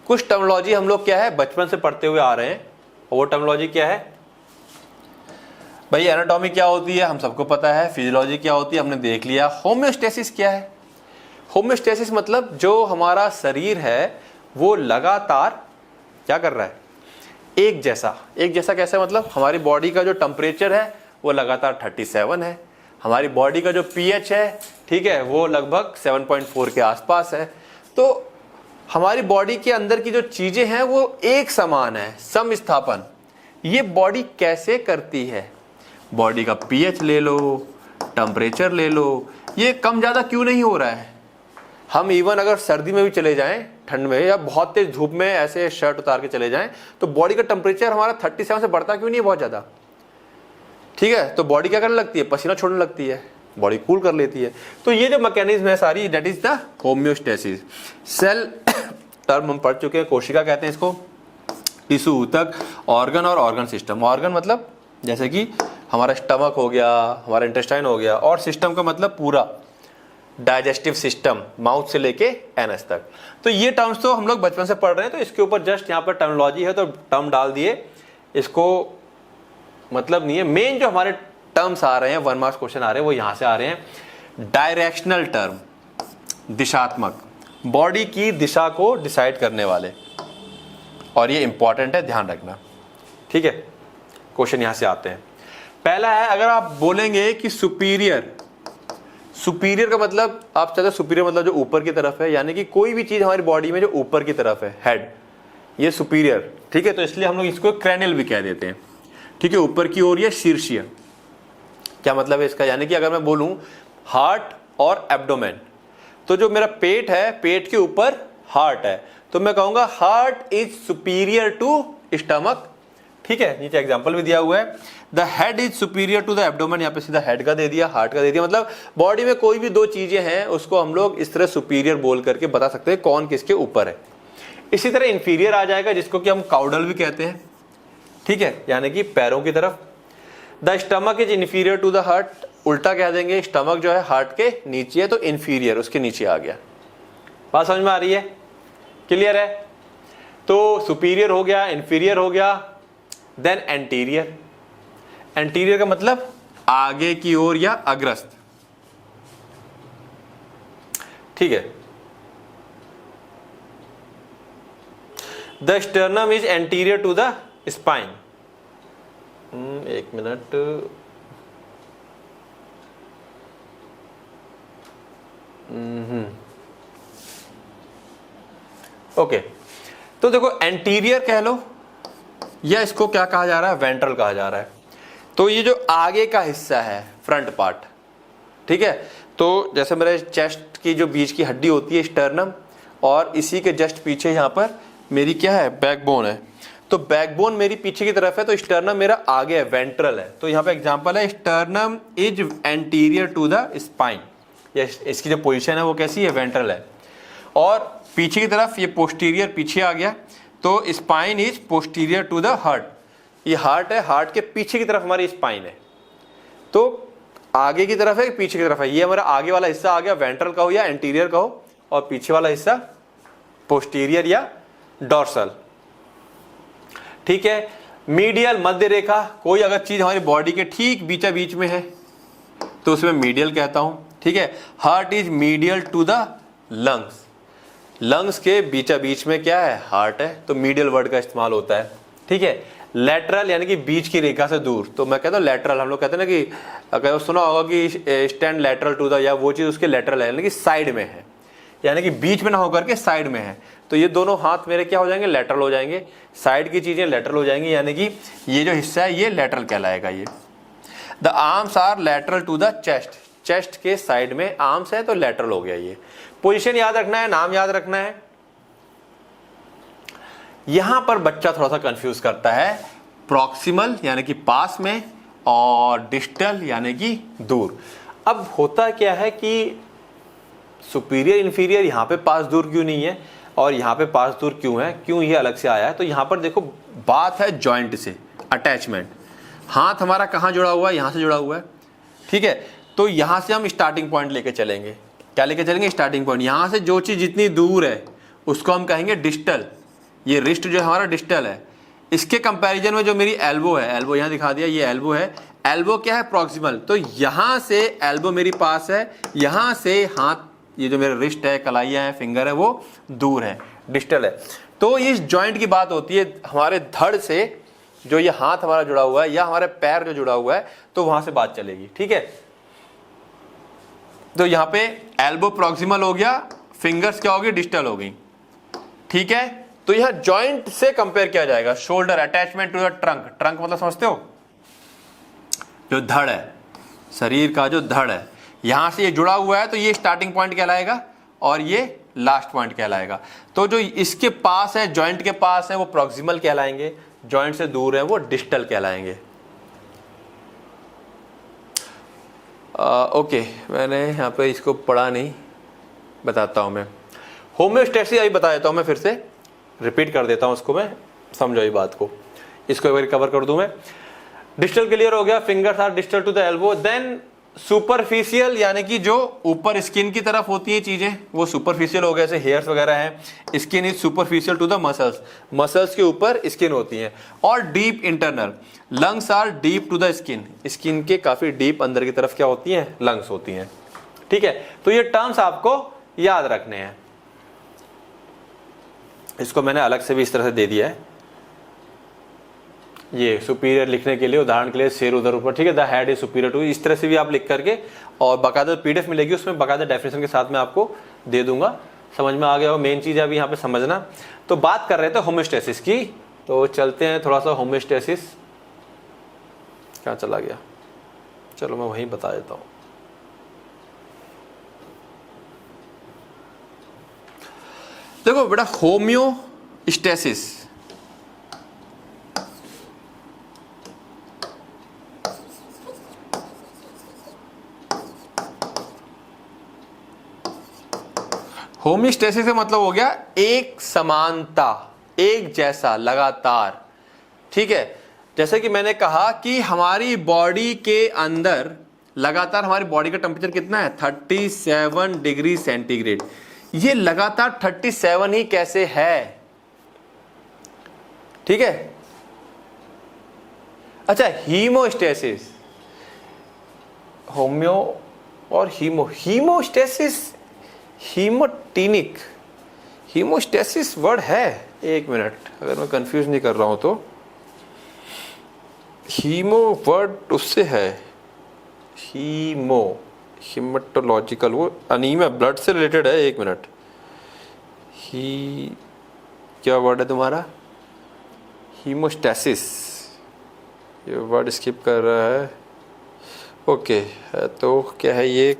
कुछ टर्मिनोलॉजी हम लोग क्या है बचपन से पढ़ते हुए आ रहे हैं, और वो टर्मिनोलॉजी क्या है भाई? एनाटॉमी क्या होती है हम सबको पता है, फिजियोलॉजी क्या होती है हमने देख लिया, होम्योस्टेसिस क्या है? होम्योस्टेसिस मतलब जो हमारा शरीर है वो लगातार क्या कर रहा है, एक जैसा कैसे, मतलब हमारी बॉडी का जो टेम्परेचर है वो लगातार 37 है, हमारी बॉडी का जो पीएच है, ठीक है, वो लगभग 7.4 के आसपास है। तो हमारी बॉडी के अंदर की जो चीजें हैं वो एक समान है, समस्थापन। ये बॉडी कैसे करती है? बॉडी का पीएच ले लो, टेम्परेचर ले लो, ये कम ज्यादा क्यों नहीं हो रहा है? हम इवन अगर सर्दी में भी चले जाएं, ठंड में या बहुत तेज धूप में ऐसे शर्ट उतार के चले जाएं, तो बॉडी का टेम्परेचर हमारा 37 से बढ़ता क्यों नहीं है बहुत ज्यादा? ठीक है, तो बॉडी क्या करने लगती है, पसीना छोड़ने लगती है, बॉडी कूल कर लेती है। तो ये जो मैकेनिज्म है सारी, that is the homeostasis. Cell term हम पढ़ चुके हैं, कोशिका कहते हैं इसको, टिश्यू ऊतक, ऑर्गन और ऑर्गन सिस्टम। ऑर्गन मतलब जैसे कि हमारा स्टमक हो गया, हमारा इंटेस्टाइन हो गया, और सिस्टम का मतलब पूरा डाइजेस्टिव सिस्टम, माउथ से लेके एनस तक। तो ये टर्म्स तो हम लोग बचपन से पढ़ रहे हैं, तो इसके ऊपर जस्ट यहाँ पर टर्मिनोलॉजी है तो टर्म डाल दिए, इसको मतलब नहीं है। मेन जो हमारे टर्म्स आ रहे हैं, 1 मार्क्स क्वेश्चन आ रहे हैं, वो यहां से आ रहे हैं। डायरेक्शनल टर्म, दिशात्मक, बॉडी की दिशा को डिसाइड करने वाले, और ये इंपॉर्टेंट है, ध्यान रखना। ठीक है, क्वेश्चन यहां से आते हैं। पहला है, अगर आप बोलेंगे कि सुपीरियर का मतलब आप चाहते, सुपीरियर मतलब जो ऊपर की तरफ है, यानी कि कोई भी चीज हमारी बॉडी में जो ऊपर की तरफ है, हेड, ये सुपीरियर। ठीक है, तो इसलिए हम लोग इसको क्रैनियल भी कह देते हैं। ठीक है, ऊपर की ओर ये शीर्षीय। क्या मतलब है इसका? यानी कि अगर मैं बोलूं हार्ट और एब्डोमेन, तो जो मेरा पेट है, पेट के ऊपर हार्ट है, तो मैं कहूंगा heart is superior to stomach. ठीक है, नीचे एग्जांपल भी दिया हुआ है, the head is superior to the abdomen, यहाँ पे सीधा हेड का दे दिया, हार्ट का दे दिया। मतलब बॉडी में कोई भी दो चीजें हैं उसको हम लोग इस तरह सुपीरियर बोल करके बता सकते हैं कौन किसके ऊपर है। इसी तरह इंफीरियर आ जाएगा, जिसको कि हम काउडल भी कहते हैं। ठीक है, यानी कि पैरों की तरफ। The stomach is inferior to the heart, उल्टा कह देंगे, स्टमक जो है हार्ट के नीचे है, तो इंफीरियर उसके नीचे आ गया। बात समझ में आ रही है? क्लियर है? तो सुपीरियर हो गया, इंफीरियर हो गया, देन एंटीरियर। एंटीरियर का मतलब आगे की ओर या अग्रस्त। ठीक है, the sternum is anterior to the spine. एक मिनट, ओके, तो देखो एंटीरियर कह लो, या इसको क्या कहा जा रहा है, वेंट्रल कहा जा रहा है। तो ये जो आगे का हिस्सा है, फ्रंट पार्ट, ठीक है, तो जैसे मेरे चेस्ट की जो बीच की हड्डी होती है स्टर्नम, और इसी के जस्ट पीछे यहाँ पर मेरी क्या है, बैकबोन है। तो बैकबोन मेरी पीछे की तरफ है, तो स्टर्नम मेरा आगे है, वेंट्रल है। तो यहाँ पे एग्जांपल है, sternum is anterior to the spine, या इसकी जो पोजीशन है वो कैसी है, वेंट्रल है। और पीछे की तरफ ये पोस्टीरियर पीछे आ गया, तो spine is posterior to the heart. ये हार्ट है, हार्ट के पीछे की तरफ हमारी स्पाइन है। तो आगे की तरफ है, पीछे की तरफ है, ये हमारा आगे वाला हिस्सा आ गया, वेंट्रल कहो या एंटीरियर कहो, और पीछे वाला हिस्सा पोस्टीरियर या डॉर्सल। ठीक है, मीडियल मध्य रेखा, कोई अगर चीज हमारी बॉडी के ठीक बीचा बीच में है तो उसमें मीडियल कहता हूं। ठीक है, heart is medial to the lungs. Lungs के बीचा बीच में क्या है, हार्ट है, तो मीडियल वर्ड का इस्तेमाल होता है। ठीक है, लेटरल यानी कि बीच की रेखा से दूर, तो मैं कहता हूँ लेटरल, हम लोग कहते हैं ना कि अगर सुना होगा कि स्टैंड लेटरल टू द, या वो चीज उसके लेटरल है यानी कि साइड में है, यानी कि बीच में ना होकर के साइड में है। तो ये दोनों हाथ मेरे क्या हो जाएंगे, लेटरल हो जाएंगे, साइड की चीजें लेटरल हो जाएंगी, यानी कि ये जो हिस्सा है ये लेटरल कहलाएगा। ये the arms are lateral to the chest, chest के साइड में आर्म्स है तो लेटरल हो गया। ये पोजीशन याद रखना है, नाम याद रखना है। यहां पर बच्चा थोड़ा सा कंफ्यूज करता है, प्रॉक्सिमल यानी कि पास में और डिस्टल यानी कि दूर। अब होता क्या है कि सुपीरियर इंफीरियर यहां पे पास दूर क्यों नहीं है और यहां पे पास दूर क्यों है, क्यों ये अलग से आया है? तो यहां पर देखो बात है जॉइंट से, अटैचमेंट। हाथ हमारा कहां जुड़ा हुआ है, यहां से जुड़ा हुआ है। ठीक है, तो यहां से हम स्टार्टिंग पॉइंट लेके चलेंगे। क्या लेके चलेंगे, स्टार्टिंग पॉइंट। यहां से जो चीज जितनी दूर है उसको हम कहेंगे डिस्टल। ये रिस्ट जो हमारा डिस्टल है, इसके कंपैरिजन में जो मेरी एल्बो है, एल्बो यहां दिखा दिया, ये एल्बो है। एल्बो क्या है, प्रॉक्सिमल। तो यहां से एल्बो मेरी पास है, यहां से हाथ, ये जो मेरा रिस्ट है, कलाइयां है, फिंगर है, वो दूर है, डिस्टल है। तो इस जॉइंट की बात होती है हमारे धड़ से, जो ये हाथ हमारा जुड़ा हुआ है या हमारे पैर जो जुड़ा हुआ है, तो वहां से बात चलेगी। ठीक है, तो यहां पे एल्बो प्रॉक्सिमल हो गया, फिंगर्स क्या होगी, डिस्टल हो गई। ठीक है, तो यह जॉइंट से कंपेयर किया जाएगा। Shoulder attachment to the trunk, trunk मतलब समझते हो, जो धड़ है, शरीर का जो धड़ है, यहां से ये जुड़ा हुआ है तो ये स्टार्टिंग पॉइंट कहलाएगा और ये लास्ट पॉइंट कहलाएगा। तो जो इसके पास है, जॉइंट के पास है, वो प्रॉक्सिमल कहलाएंगे, जॉइंट से दूर है वो डिस्टल कहलाएंगे। ओके, मैंने यहाँ पे इसको पढ़ा नहीं, बताता हूं मैं। होम्योस्टेसिस अभी बता देता हूं मैं, फिर से रिपीट कर देता हूं उसको मैं, समझो ये बात को, इसको एक बार कवर कर दूं मैं। डिस्टल क्लियर हो गया, fingers are distal to the elbow. Then superficial यानी कि जो ऊपर स्किन की तरफ होती है चीजें, वो सुपरफिशियल हो गए, जैसे हेयर्स वगैरह हैं। Skin is superficial to the muscles, muscles के ऊपर स्किन होती है। और deep internal, lungs are deep to the skin, skin के काफी डीप अंदर की तरफ क्या होती हैं, लंग्स होती हैं। ठीक है, तो ये टर्म्स आपको याद रखने हैं। इसको मैंने अलग से भी इस तरह से दे दिया है, ये सुपीरियर लिखने के लिए, उदाहरण के लिए शेर उधर ऊपर। ठीक है, the head is superior to, इस तरह से भी आप लिख करके, और बाकायदा पीडीएफ मिलेगी, उसमें बाकायदा डेफिनेशन के साथ मैं आपको दे दूंगा। समझ में आ गया होगा। मेन चीज है अभी यहाँ पे समझना। तो बात कर रहे थे होम्योस्टेसिस की, तो चलते हैं थोड़ा सा होम्योस्टेसिस। क्या चला गया, चलो मैं वहीं बता देता हूँ। देखो बेटा, होम्योस्टेसिस होम्योस्टेसिस का मतलब हो गया एक समानता, एक जैसा, लगातार। ठीक है, जैसे कि मैंने कहा कि हमारी बॉडी के अंदर लगातार हमारी बॉडी का टेम्परेचर कितना है, 37 डिग्री सेंटीग्रेड। ये लगातार 37 ही कैसे है? ठीक है, अच्छा, हीमोस्टेसिस, होम्यो और हीमोस्टेसिस, हीमोटीनिक, हीमोस्टेसिस वर्ड है, एक मिनट, अगर मैं कंफ्यूज नहीं कर रहा हूं तो हीमो वर्ड उससे है, हीमोटोलॉजिकल, वो अनीमिया, ब्लड से रिलेटेड है। एक मिनट, क्या वर्ड है तुम्हारा, हीमोस्टेसिस, ये वर्ड स्किप कर रहा है। ओके, तो क्या है ये,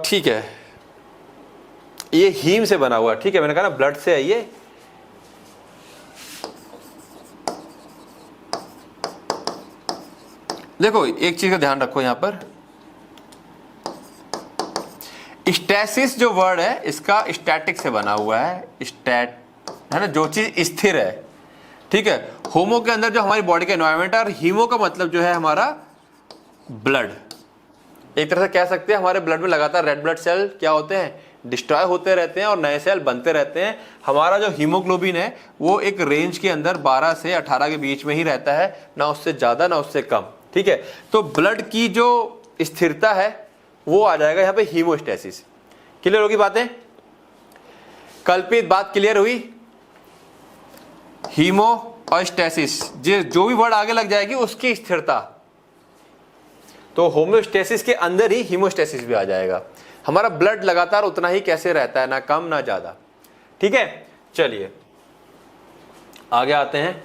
ठीक है, ये हीम से बना हुआ। ठीक है, मैंने कहा ना ब्लड से है ये। देखो एक चीज का ध्यान रखो, यहां पर स्टैसिस जो वर्ड है, इसका स्टैटिक से बना हुआ है, स्टैट है ना, जो चीज स्थिर है। ठीक है, होमो के अंदर जो हमारी बॉडी का एनवायरमेंट है, और हीमो का मतलब जो है हमारा ब्लड। एक तरह से कह सकते हैं हमारे ब्लड में लगातार रेड ब्लड सेल क्या होते हैं, डिस्ट्रॉय होते रहते हैं और नए सेल बनते रहते हैं। हमारा जो हीमोग्लोबिन है वो एक रेंज के अंदर 12 से 18 के बीच में ही रहता है, ना उससे ज्यादा ना उससे कम। ठीक है, तो ब्लड की जो स्थिरता है वो आ जाएगा यहाँ पे हीमोस्टेसिस। क्लियर होगी बातें? कल्पित बात क्लियर हुई? हीमो और स्टेसिस, जो भी वर्ड आगे लग जाएगी उसकी स्थिरता, तो होम्योस्टेसिस के अंदर ही हीमोस्टेसिस भी आ जाएगा। हमारा ब्लड लगातार उतना ही कैसे रहता है, ना कम ना ज्यादा। ठीक है, चलिए आगे आते हैं।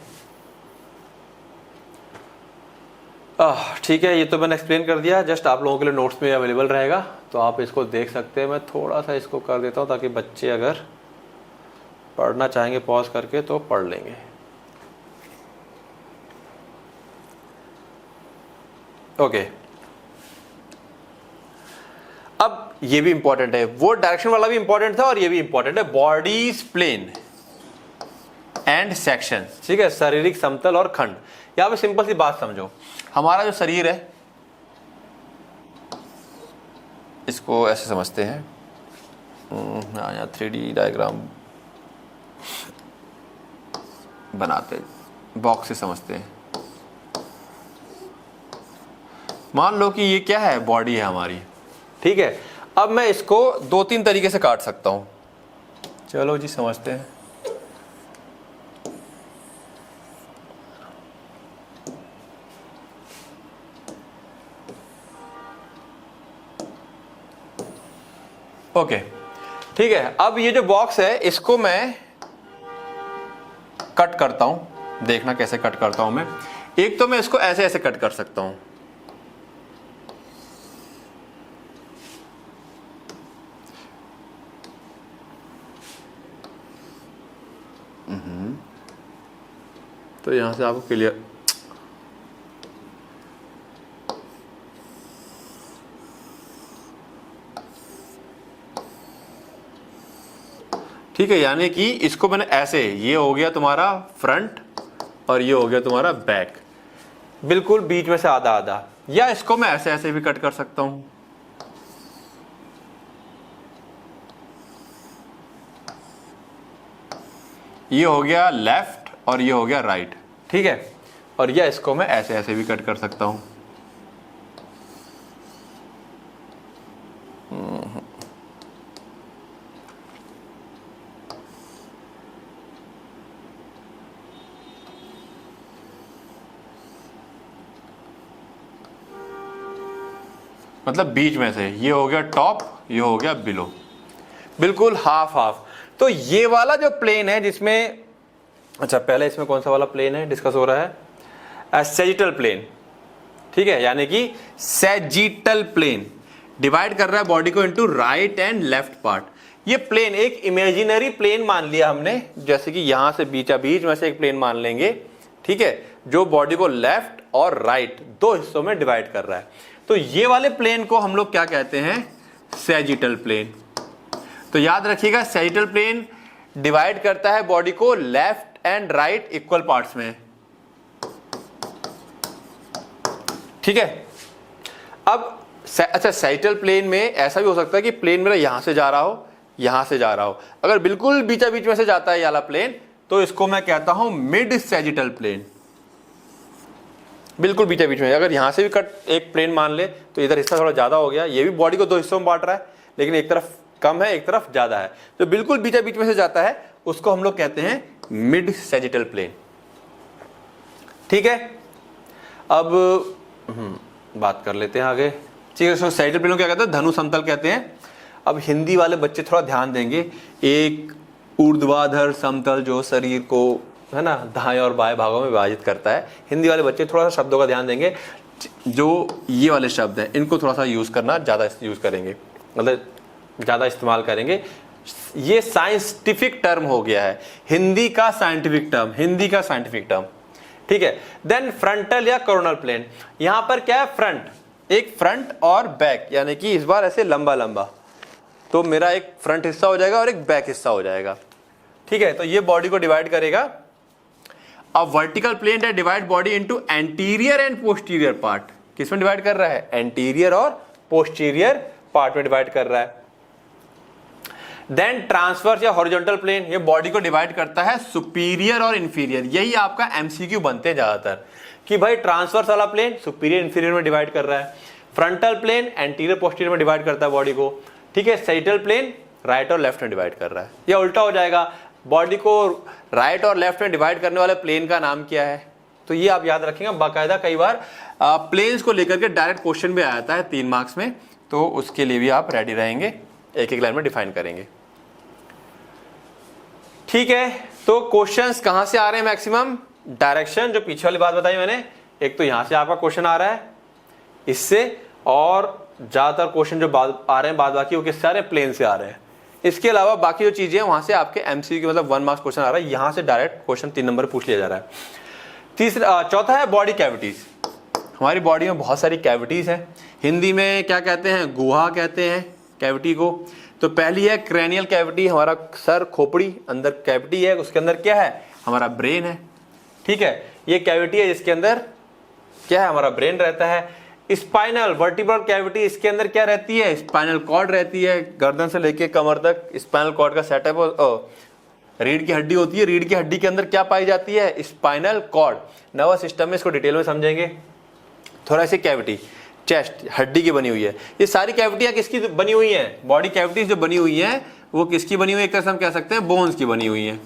ठीक है, ये तो मैंने एक्सप्लेन कर दिया, जस्ट आप लोगों के लिए नोट्स में अवेलेबल रहेगा, तो आप इसको देख सकते हैं। मैं थोड़ा सा इसको कर देता हूँ ताकि बच्चे अगर पढ़ना चाहेंगे पॉज करके तो पढ़ लेंगे। ओके, अब ये भी इंपॉर्टेंट है, वो डायरेक्शन वाला भी इंपॉर्टेंट था और ये भी इंपॉर्टेंट है। बॉडीज प्लेन एंड सेक्शन, ठीक है, शारीरिक समतल और खंड। यहां पे सिंपल सी बात समझो, हमारा जो शरीर है इसको ऐसे समझते हैं, यहाँ 3D डायग्राम बनाते, बॉक्स से समझते हैं। मान लो कि ये क्या है, बॉडी है हमारी, ठीक है। अब मैं इसको 2-3 तरीके से काट सकता हूं, चलो जी समझते हैं। ओके, ठीक है। अब ये जो बॉक्स है इसको मैं कट करता हूं, देखना कैसे कट करता हूं मैं। एक तो मैं इसको ऐसे ऐसे कट कर सकता हूं, तो यहां से आपको क्लियर, ठीक है, यानी कि इसको मैंने ऐसे, ये हो गया तुम्हारा फ्रंट और ये हो गया तुम्हारा बैक, बिल्कुल बीच में से आधा आधा। या इसको मैं ऐसे ऐसे भी कट कर सकता हूं, ये हो गया लेफ्ट और ये हो गया राइट, ठीक है। और या इसको मैं ऐसे ऐसे भी कट कर सकता हूं। मतलब बीच में से, ये हो गया टॉप, ये हो गया बिलो, बिल्कुल हाफ हाफ। तो ये वाला जो प्लेन है जिसमें, अच्छा पहले इसमें कौन सा वाला प्लेन है डिस्कस हो रहा है, सैजिटल प्लेन, ठीक है, यानी कि सैजिटल प्लेन डिवाइड कर रहा है बॉडी को into right and left part. ये प्लेन एक इमेजिनरी प्लेन मान लिया हमने, जैसे कि यहां से बीचा बीच में से एक प्लेन मान लेंगे, ठीक है, जो बॉडी को लेफ्ट और राइट 2 हिस्सों में डिवाइड कर रहा है। तो ये वाले प्लेन को हम लोग क्या कहते हैं, सैजिटल प्लेन। तो याद रखिएगा, सैजिटल प्लेन डिवाइड करता है बॉडी को left and right equal parts में, ठीक है। अब अच्छा, सैजिटल प्लेन में ऐसा भी हो सकता है कि प्लेन मेरा यहां से जा रहा हो, यहां से जा रहा हो। अगर बिल्कुल बीचा बीच में से जाता है ये वाला प्लेन, तो इसको मैं कहता हूं मिड सैजिटल प्लेन, बिल्कुल बीचा बीच में। अगर यहां से भी कट एक प्लेन मान ले तो इधर हिस्सा थोड़ा ज्यादा हो गया, ये भी बॉडी को 2 हिस्सों में बांट रहा है, लेकिन एक तरफ कम है एक तरफ ज्यादा है। जो बिल्कुल बीचा बीच में से जाता है उसको हम लोग कहते हैं मिड सैजिटल प्लेन, ठीक है। अब बात कर लेते हैं आगे, ठीक है। सैजिटल प्लेन को क्या कहते हैं, धनु समतल कहते हैं। अब हिंदी वाले बच्चे थोड़ा ध्यान देंगे, एक ऊर्ध्वाधर समतल जो शरीर को, है ना, दाएं और बाएं भागों में विभाजित करता है। हिंदी वाले बच्चे थोड़ा सा शब्दों का ध्यान देंगे, जो ये वाले शब्द हैं इनको थोड़ा सा यूज करना, ज्यादा यूज करेंगे, मतलब ज्यादा इस्तेमाल करेंगे। ये साइंटिफिक टर्म हो गया है, हिंदी का साइंटिफिक टर्म, हिंदी का साइंटिफिक टर्म, ठीक है। देन फ्रंटल या कोरोनल प्लेन, यहां पर क्या है, फ्रंट, एक फ्रंट और बैक, यानी कि इस बार ऐसे लंबा लंबा, तो मेरा एक फ्रंट हिस्सा हो जाएगा और एक बैक हिस्सा हो जाएगा, ठीक है। तो ये बॉडी को डिवाइड करेगा। अब वर्टिकल प्लेन है divide body into anterior and posterior part, किसमें डिवाइड कर रहा है, एंटीरियर और पोस्टीरियर पार्ट में डिवाइड कर रहा है। देन ट्रांसवर्स या हॉरिजॉन्टल प्लेन, ये बॉडी को डिवाइड करता है सुपीरियर और इंफीरियर। यही आपका एमसीक्यू बनते हैं ज्यादातर कि भाई ट्रांसवर्स वाला प्लेन सुपीरियर इंफीरियर में डिवाइड कर रहा है, फ्रंटल प्लेन एंटीरियर पोस्टीरियर में डिवाइड करता है बॉडी को, ठीक है। सैजिटल प्लेन राइट और लेफ्ट में डिवाइड कर रहा है, या उल्टा हो जाएगा, बॉडी को राइट और लेफ्ट में डिवाइड करने वाले प्लेन का नाम क्या है। तो ये आप याद रखेंगे, बाकायदा कई बार प्लेन्स को लेकर के डायरेक्ट क्वेश्चन भी आ जाता है 3 मार्क्स में, तो उसके लिए भी आप रेडी रहेंगे, एक एक लाइन में डिफाइन करेंगे, ठीक है। तो क्वेश्चंस कहां से आ रहे हैं मैक्सिमम, डायरेक्शन, जो पीछे वाली बात बताई मैंने, एक तो यहां से आपका क्वेश्चन आ रहा है इससे, और ज्यादातर क्वेश्चन जो आ रहे हैं बाद बाकी वो किससे आ रहे हैं, प्लेन से आ रहे हैं। इसके अलावा बाकी जो चीजें वहां से आपके एमसीक्यू मतलब 1 मार्क्स क्वेश्चन आ रहा है, यहां से डायरेक्ट क्वेश्चन 3 नंबर पूछ लिया जा रहा है। चौथा है बॉडी कैविटीज। हमारी बॉडी में बहुत सारी कैविटीज है, हिंदी में क्या कहते हैं, गुहा कहते हैं कैविटी को। तो पहली है क्रेनियल कैविटी, हमारा सर खोपड़ी अंदर कैविटी है, उसके अंदर क्या है, हमारा ब्रेन है, ठीक है। ये कैविटी है जिसके अंदर क्या है, हमारा ब्रेन रहता है। स्पाइनल वर्टिब्रल कैविटी, इसके अंदर क्या रहती है, स्पाइनल कॉर्ड रहती है, गर्दन से लेके कमर तक स्पाइनल कॉर्ड का सेटअप। रीढ़ की हड्डी होती है, रीढ़ की हड्डी के अंदर क्या पाई जाती है, स्पाइनल कॉर्ड। नर्वस सिस्टम में इसको डिटेल में समझेंगे। थोड़ा सी कैविटी, चेस्ट हड्डी की बनी हुई है। ये सारी कैविटियां किसकी बनी हुई हैं, बॉडी कैविटीज जो बनी हुई हैं वो किसकी बनी हुई है, एक तरह से हम कह सकते हैं बोन्स की बनी हुई है,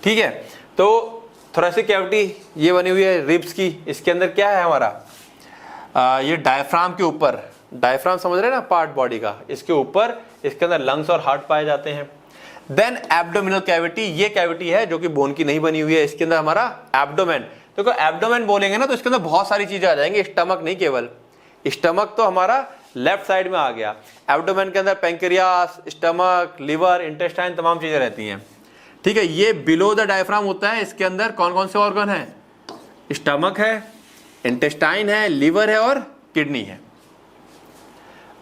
ठीक है। तो थोरेसिक कैविटी ये बनी हुई है रिब्स की, इसके अंदर क्या है हमारा, ये डायफ्राम के ऊपर, डायफ्राम समझ रहे हैं ना पार्ट बॉडी का, इसके ऊपर इसके अंदर लंग्स और हार्ट पाए जाते हैं। देन एब्डोमिनल कैविटी, ये कैविटी है जो कि बोन की नहीं बनी हुई है, इसके अंदर हमारा एब्डोमेन। तो एब्डोमेन बोलेंगे ना तो इसके अंदर बहुत सारी चीजें आ जाएंगी, स्टमक नहीं केवल, स्टमक तो हमारा लेफ्ट साइड में आ गया, एब्डोमेन के अंदर पेंक्रियास, स्टमक, लिवर, इंटेस्टाइन, तमाम चीजें रहती हैं, ठीक है। ये बिलो द डायफ्राम होता है, इसके अंदर कौन कौन से ऑर्गन है, स्टमक है, इंटेस्टाइन है, लिवर है और किडनी है।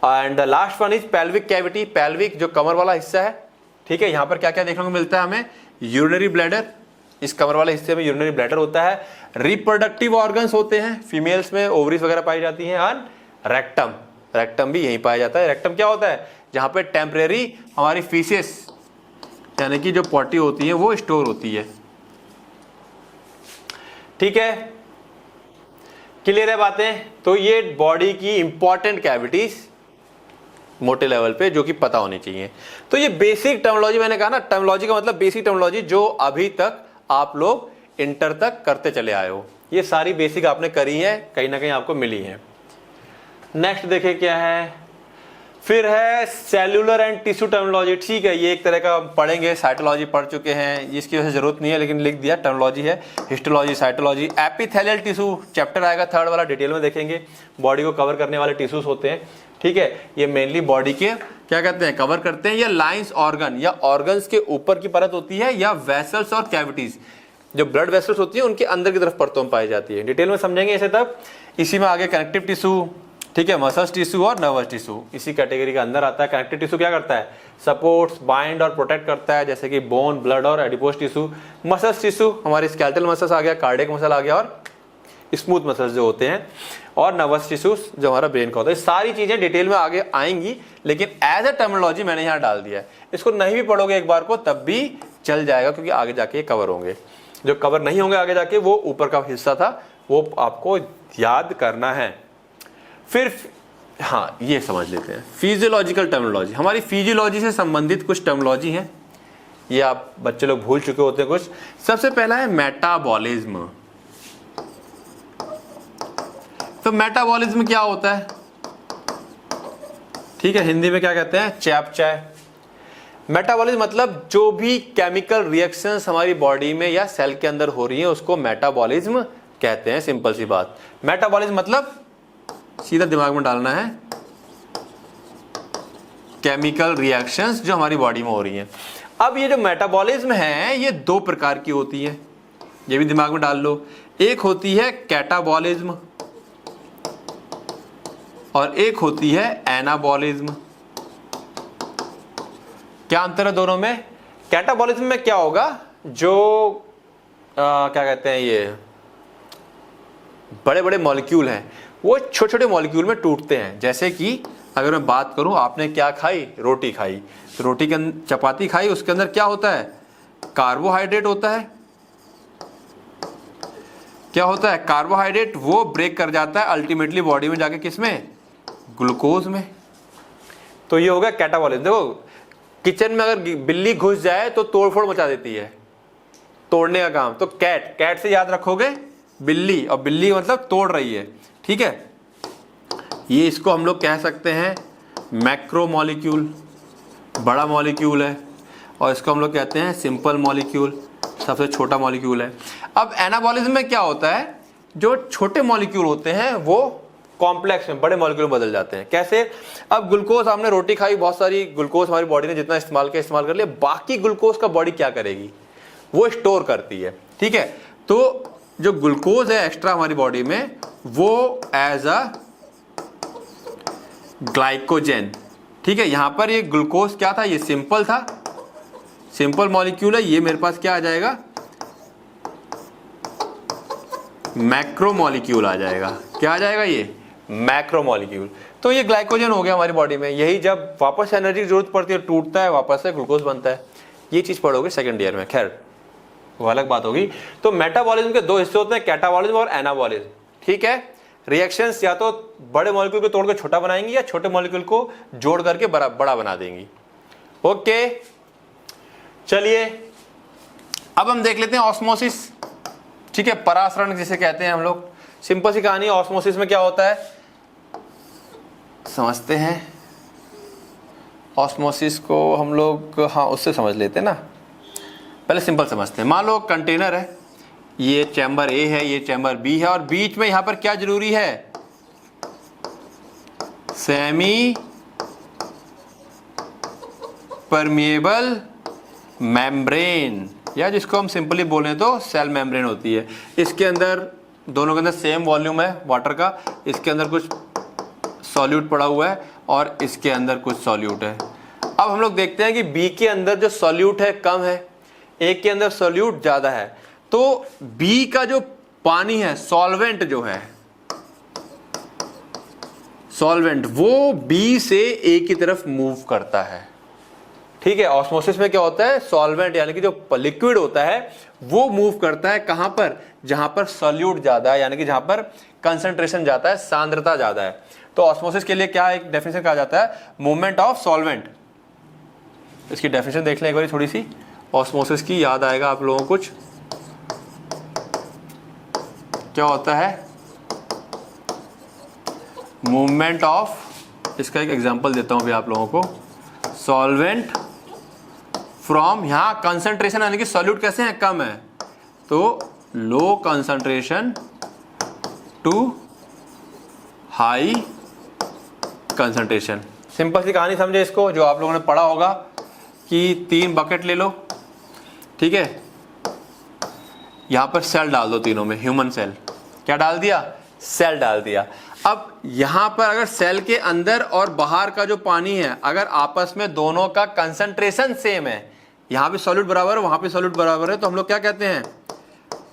And the last one is pelvic cavity, pelvic जो कमर वाला हिस्सा है, ठीक है। यहां पर क्या क्या देखने को मिलता है हमें, यूरिनरी ब्लैडर, इस कमर वाले हिस्से में यूरिनरी ब्लैडर होता है। रिप्रोडक्टिव ऑर्गन्स होते हैं, फीमेल्स में ओवरीज वगैरह पाई जाती हैं, और रेक्टम, रेक्टम भी यहीं पाया जाता है। रेक्टम क्या होता है, जहां पे टेम्परेरी हमारी फीसेस यानी कि जो पॉटी होती है वो स्टोर होती है, ठीक है। क्लियर है बातें। तो ये बॉडी की इंपॉर्टेंट कैविटीज मोटे लेवल पे जो कि पता होनी चाहिए। तो ये बेसिक टर्मिनोलॉजी, मैंने कहा ना, टर्मिनोलॉजी का मतलब बेसिक टर्मिनोलॉजी जो अभी तक आप लोग इंटर तक करते चले आए हो, ये सारी बेसिक आपने करी है, कहीं ना कहीं आपको मिली है। नेक्स्ट देखें क्या है, फिर है सेल्यूलर एंड टिश्यू टर्मिनोलॉजी, ठीक है। ये एक तरह का पढ़ेंगे, साइटोलॉजी पढ़ चुके हैं, इसकी वजह से जरूरत नहीं है, लेकिन लिख दिया टर्मिनोलॉजी है। Histology, cytology, epithelial tissue chapter आएगा 3rd वाला, डिटेल में देखेंगे। बॉडी को कवर करने वाले टिश्यूज होते हैं, ठीक है। ये मेनली बॉडी के क्या कहते हैं, कवर करते हैं। या लाइंस ऑर्गन या ऑर्गन्स के ऊपर की परत होती है, या वेसल्स और कैविटीज जो ब्लड वेसल्स होती है उनके अंदर की तरफ परतों में पाई जाती है। डिटेल में समझेंगे इसे तब। इसी में आगे कनेक्टिव टिश्यू, ठीक है, मसल्स टिश्यू और नर्वस टिश्यू इसी कैटेगरी के अंदर आता है। कनेक्टिव टिश्यू क्या करता है, सपोर्ट्स, बाइंड और प्रोटेक्ट करता है, जैसे कि बोन, ब्लड और एडिपोज टिश्यू। मसल्स टिश्यू हमारी स्केलेटल मसल्स आ गया, कार्डियक मसल आ गया और स्मूथ मसल्स जो होते हैं, और नर्वस टिश्यूज जो हमारा ब्रेन का होता है। सारी चीजें डिटेल में आगे आएंगी, लेकिन एज अ टर्मिनोलॉजी मैंने यहाँ डाल दिया है। इसको नहीं भी पढ़ोगे एक बार को तब भी चल जाएगा, क्योंकि आगे जाके कवर होंगे। जो कवर नहीं होंगे आगे जाके वो ऊपर का हिस्सा था, वो आपको याद करना है। फिर हाँ, ये समझ लेते हैं फिजियोलॉजिकल टर्मिनोलॉजी। हमारी फिजियोलॉजी से संबंधित कुछ टर्मिनोलॉजी है, ये आप बच्चे लोग भूल चुके होते हैं कुछ। सबसे पहला है मेटाबॉलिज्म। तो मेटाबॉलिज्म क्या होता है, ठीक है, हिंदी में क्या कहते हैं, चयापचय। मेटाबॉलिज्म मतलब जो भी केमिकल रिएक्शंस हमारी बॉडी में या सेल के अंदर हो रही है उसको मेटाबॉलिज्म कहते हैं। सिंपल सी बात। मेटाबॉलिज्म मतलब सीधा दिमाग में डालना है, केमिकल रिएक्शंस जो हमारी बॉडी में हो रही हैं। अब ये जो मेटाबॉलिज्म है ये 2 प्रकार की होती है, ये भी दिमाग में डाल लो। एक होती है कैटाबॉलिज्म और एक होती है एनाबॉलिज्म। क्या अंतर है दोनों में? कैटाबॉलिज्म में क्या होगा, जो क्या कहते हैं, ये बड़े बड़े मॉलिक्यूल हैं वो छोटे छोटे मॉलिक्यूल में टूटते हैं। जैसे कि अगर मैं बात करूं, आपने क्या खाई, रोटी खाई, तो रोटी के अंदर चपाती खाई, उसके अंदर क्या होता है, कार्बोहाइड्रेट होता है। क्या होता है, कार्बोहाइड्रेट। वो ब्रेक कर जाता है अल्टीमेटली बॉडी में जाके किसमें, ग्लूकोज में। तो ये हो गया कैटाबॉलिज्म। देखो किचन में अगर बिल्ली घुस जाए तो तोड़फोड़ मचा देती है, तोड़ने का काम। तो कैट से याद रखोगे बिल्ली, और बिल्ली मतलब तोड़ रही है, ठीक है। ये इसको हम लोग कह सकते हैं मैक्रो मॉलिक्यूल, बड़ा मॉलिक्यूल है, और इसको हम लोग कहते हैं सिंपल मॉलिक्यूल, सबसे छोटा मॉलिक्यूल है। अब एनाबॉलिज्म में क्या होता है, जो छोटे मॉलिक्यूल होते हैं वो कॉम्प्लेक्स में बड़े मॉलिक्यूल में बदल जाते हैं। कैसे? अब ग्लूकोज, हमने रोटी खाई, बहुत सारी ग्लूकोज हमारी बॉडी ने जितना इस्तेमाल कर लिया, बाकी ग्लूकोज का बॉडी क्या करेगी, वो स्टोर करती है, ठीक है। तो जो ग्लूकोज है एक्स्ट्रा हमारी बॉडी में, वो एज अ ग्लाइकोजन, ठीक है। यहां पर ये ग्लूकोज क्या था, ये सिंपल था, सिंपल मॉलिक्यूल है। ये मेरे पास क्या आ जाएगा, मैक्रो मॉलिक्यूल आ जाएगा। क्या आ जाएगा, ये मैक्रो मॉलिक्यूल। तो ये ग्लाइकोजन हो गया हमारी बॉडी में। यही जब वापस एनर्जी की जरूरत पड़ती है, टूटता है, वापस से ग्लूकोज बनता है। ये चीज पढ़ोगे सेकंड ईयर में, खैर वो अलग बात होगी। तो मेटाबॉलिज्म के दो हिस्से होते हैं, कैटाबॉलिज्म और एनाबॉलिज्म, ठीक है। रिएक्शंस या तो बड़े मॉलिक्यूल को तोड़ के छोटा बनाएंगी, या छोटे मॉलिक्यूल को जोड़ करके बड़ा बना देंगी। ओके, चलिए अब हम देख लेते हैं ऑस्मोसिस, ठीक है, परासरण जिसे कहते हैं हम लोग। सिंपल सी कहानी है, ऑस्मोसिस में क्या होता है समझते हैं। ऑस्मोसिस को हम लोग हाँ उससे समझ लेते हैं ना, पहले सिंपल समझते हैं। मान लो कंटेनर है, ये चैम्बर ए है, ये चैम्बर बी है, और बीच में यहां पर क्या जरूरी है, सेमी परमिएबल मेम्ब्रेन, या जिसको हम सिंपली बोलें तो सेल मेम्ब्रेन होती है। इसके अंदर, दोनों के अंदर सेम वॉल्यूम है वाटर का, इसके अंदर कुछ सॉल्यूट पड़ा हुआ है और इसके अंदर कुछ सॉल्यूट है। अब हम लोग देखते हैं कि बी के अंदर जो सॉल्यूट है कम है, ए के अंदर सॉल्यूट ज्यादा है। तो बी का जो पानी है, सॉल्वेंट जो है, सॉल्वेंट वो बी से ए की तरफ मूव करता है, ठीक है। ऑस्मोसिस में क्या होता है, सॉल्वेंट यानी कि जो लिक्विड होता है वो मूव करता है कहां पर, जहां पर सॉल्यूट ज्यादा है, यानी कि जहां पर कंसंट्रेशन ज्यादा है, सांद्रता ज्यादा है। तो ऑस्मोसिस के लिए क्या एक डेफिनेशन कहा जाता है, मूवमेंट ऑफ सॉल्वेंट। इसकी डेफिनेशन देख लें एक बार थोड़ी सी, ऑस्मोसिस की याद आएगा आप लोगों को कुछ। क्या होता है मूवमेंट ऑफ, इसका एक एग्जांपल देता हूं अभी आप लोगों को, सॉल्वेंट फ्रॉम, यहां कंसंट्रेशन यानी कि सॉल्यूट कैसे है, कम है, तो low concentration to high concentration. Simple सी कहानी समझे इसको, जो आप लोगों ने पढ़ा होगा कि 3 बकेट ले लो, ठीक है, यहां पर सेल डाल दो, तीनों में ह्यूमन सेल, क्या डाल दिया, सेल डाल दिया। अब यहां पर अगर सेल के अंदर और बाहर का जो पानी है, अगर आपस में दोनों का कंसंट्रेशन सेम है, यहां पे सॉल्यूट बराबर है, वहां पे सॉल्यूट बराबर है, तो हम लोग क्या कहते हैं,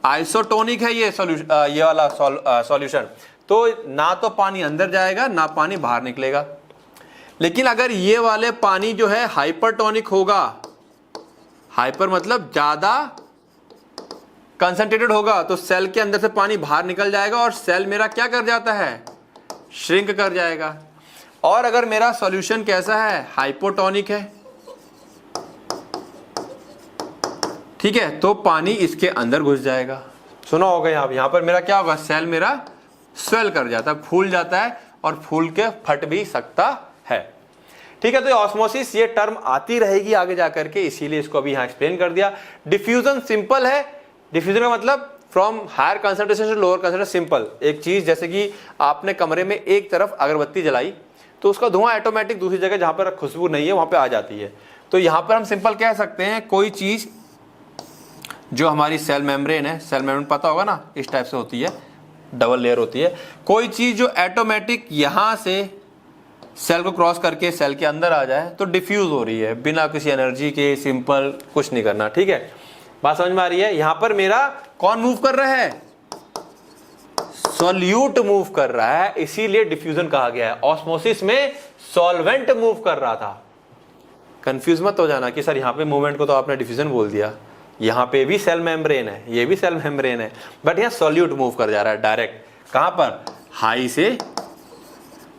आइसोटोनिक है ये सॉल्यूशन, ये वाला सॉल्यूशन। तो ना तो पानी अंदर जाएगा ना पानी बाहर निकलेगा। लेकिन अगर ये वाले पानी जो है हाइपरटोनिक होगा, हाइपर मतलब ज्यादा कंसंट्रेटेड होगा, तो सेल के अंदर से पानी बाहर निकल जाएगा और सेल मेरा क्या कर जाता है, श्रिंक कर जाएगा। और अगर मेरा सॉल्यूशन कैसा है, हाइपोटोनिक है, ठीक है, तो पानी इसके अंदर घुस जाएगा। सुना होगा यहां पर मेरा क्या होगा, सेल मेरा स्वेल कर जाता है, फूल जाता है, और फूल के फट भी सकता है, ठीक है। तो ऑस्मोसिस ये टर्म आती रहेगी आगे जाकर के, इसीलिए इसको अभी यहां एक्सप्लेन कर दिया। डिफ्यूजन सिंपल है, डिफ्यूजन का मतलब from higher concentration to lower concentration, simple. एक चीज जैसे कि आपने कमरे में एक तरफ अगरबत्ती जलाई, तो उसका धुआं ऑटोमेटिक दूसरी जगह जहां पर खुशबू नहीं है वहां पे आ जाती है। तो यहां पर हम सिंपल कह सकते हैं, कोई चीज जो हमारी सेल मेम्ब्रेन है, सेल मेम्ब्रेन पता होगा ना, इस टाइप से होती है, डबल लेयर होती है। कोई चीज जो ऑटोमेटिक यहां से सेल को क्रॉस करके सेल के अंदर आ जाए तो डिफ्यूज हो रही है, बिना किसी एनर्जी के, सिंपल, कुछ नहीं करना, ठीक है। बात समझ में आ रही है। यहां पर मेरा कौन मूव कर रहा है, सॉल्यूट मूव कर रहा है, इसीलिए डिफ्यूजन कहा गया है। ऑस्मोसिस में सॉल्वेंट मूव कर रहा था। कंफ्यूज मत हो जाना कि सर यहां पे मूवमेंट को तो आपने डिफ्यूजन बोल दिया, यहां पे भी सेल मेम्ब्रेन है, ये भी सेल मेम्ब्रेन है, बट यहां सॉल्यूट मूव कर जा रहा है डायरेक्ट। कहां पर, हाई से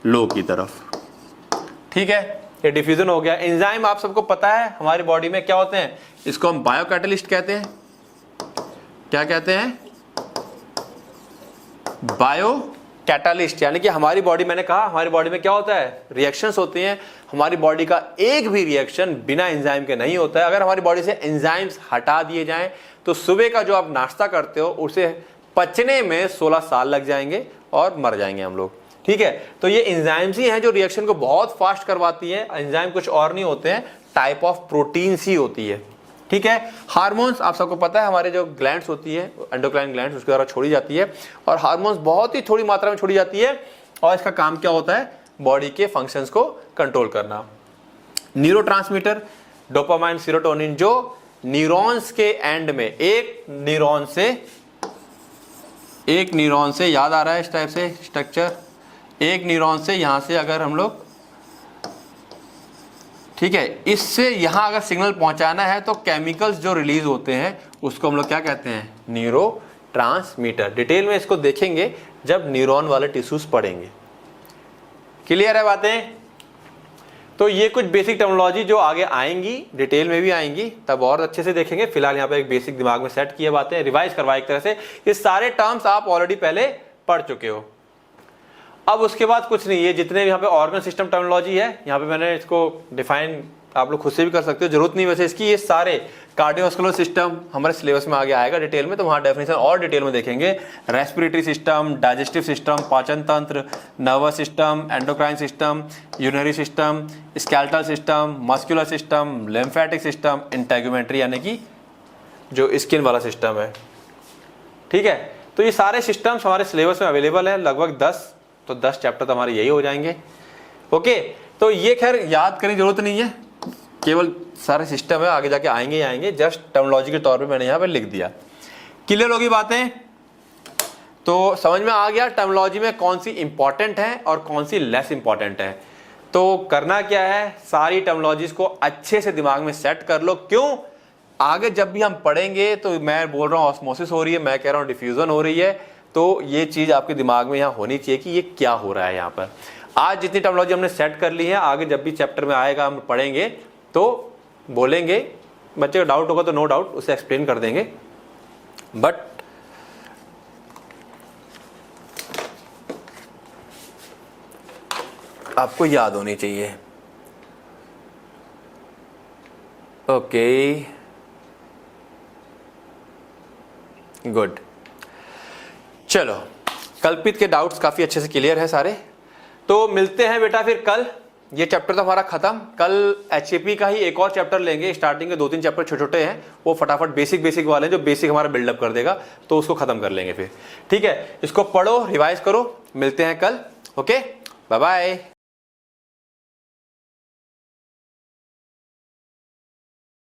लो की तरफ। ठीक है, ये डिफ्यूजन हो गया। एंजाइम आप सबको पता है हमारी बॉडी में क्या होते हैं, इसको हम बायो कैटलिस्ट कहते हैं। क्या कहते हैं? Bio catalyst. यानी कि हमारी बॉडी, मैंने कहा हमारी बॉडी में क्या होता है, रिएक्शंस होती हैं। हमारी बॉडी का एक भी रिएक्शन बिना एंजाइम के नहीं होता है। अगर हमारी बॉडी से एंजाइम्स हटा दिए जाएं तो सुबह का जो आप नाश्ता करते हो उसे पचने में 16 साल लग जाएंगे और मर जाएंगे हम लोग। ठीक है, तो ये एंजाइम्स ही हैं जो रिएक्शन को बहुत फास्ट करवाती है। एंजाइम कुछ और नहीं होते हैं, टाइप ऑफ प्रोटीन्स ही होती है। ठीक है, हार्मोन्स आप सबको पता है, हमारे जो ग्लैंड्स होती है एंडोक्राइन ग्लैंड्स, उसके द्वारा छोड़ी जाती है। और हार्मोन्स बहुत ही थोड़ी मात्रा में छोड़ी जाती है और इसका काम क्या होता है, बॉडी के फंक्शंस को कंट्रोल करना। न्यूरोट्रांसमीटर डोपामाइन, सेरोटोनिन, जो न्यूरॉन्स के एंड में एक न्यूरॉन से याद आ रहा है इस टाइप से स्ट्रक्चर, एक न्यूरॉन से यहां से अगर हम लोग, ठीक है, इससे यहां अगर सिग्नल पहुंचाना है तो केमिकल्स जो रिलीज होते हैं उसको हम लोग क्या कहते हैं, न्यूरोट्रांसमीटर। डिटेल में इसको देखेंगे जब न्यूरॉन वाले टिश्यूज पढ़ेंगे। क्लियर है बातें? तो ये कुछ बेसिक टर्मिनोलॉजी जो आगे आएंगी, डिटेल में भी आएंगी, तब और अच्छे से देखेंगे। फिलहाल यहाँ पे एक बेसिक दिमाग में सेट किए बातें, रिवाइज करवाए एक तरह से। ये सारे टर्म्स आप ऑलरेडी पहले पढ़ चुके हो। अब उसके बाद कुछ नहीं, ये जितने यहाँ पे ऑर्गन सिस्टम टर्मिनोलॉजी है, यहाँ पे मैंने इसको डिफाइन आप लोग खुद से भी कर सकते हो, जरूरत नहीं वैसे इसकी। ये सारे कार्डियोवास्कुलर सिस्टम हमारे सिलेबस में आगे आएगा डिटेल में, तो वहाँ डेफिनेशन और डिटेल में देखेंगे। रेस्पिरेटरी सिस्टम, डाइजेस्टिव सिस्टम, पाचन तंत्र, nervous system, endocrine system, urinary system, skeletal system, muscular system, lymphatic system, integumentary यानी कि जो स्किन वाला सिस्टम है। ठीक है, तो ये सारे सिस्टम्स हमारे सिलेबस में अवेलेबल है, लगभग 10, तो 10 चैप्टर तो हमारे यही हो जाएंगे। ओके, तो ये खैर याद करने की जरूरत नहीं है, केवल सारे सिस्टम है, आगे जाके आएंगे ही आएंगे, जस्ट टर्मिनोलॉजी के तौर पे मैंने यहाँ पे लिख दिया। क्लियर होगी बातें? तो समझ में आ गया टर्मिनोलॉजी में कौन सी इंपॉर्टेंट है और कौन सी लेस इंपॉर्टेंट है। तो करना क्या है, सारी टर्मिनोलॉजीज को अच्छे से दिमाग में सेट कर लो। क्यों? आगे जब भी हम पढ़ेंगे तो मैं बोल रहा हूँ ऑस्मोसिस हो रही है, मैं कह रहा हूँ डिफ्यूजन हो रही है, तो ये चीज आपके दिमाग में यहाँ होनी चाहिए कि ये क्या हो रहा है यहाँ पर। आज जितनी टर्मिनोलॉजी हमने सेट कर ली है, आगे जब भी चैप्टर में आएगा हम पढ़ेंगे तो बोलेंगे, बच्चे का डाउट होगा तो नो डाउट उसे एक्सप्लेन कर देंगे, बट आपको याद होनी चाहिए। Okay, good. चलो, कल्पित के डाउट्स काफी अच्छे से क्लियर है सारे। तो मिलते हैं बेटा फिर कल। ये चैप्टर तो हमारा खत्म। कल एचएपी का ही एक और चैप्टर लेंगे। स्टार्टिंग के 2-3 चैप्टर छोटे छोटे हैं, वो फटाफट बेसिक वाले हैं जो बेसिक हमारा बिल्डअप कर देगा, तो उसको खत्म कर लेंगे फिर। ठीक है, इसको पढ़ो, रिवाइज करो। मिलते हैं कल। Okay, bye bye.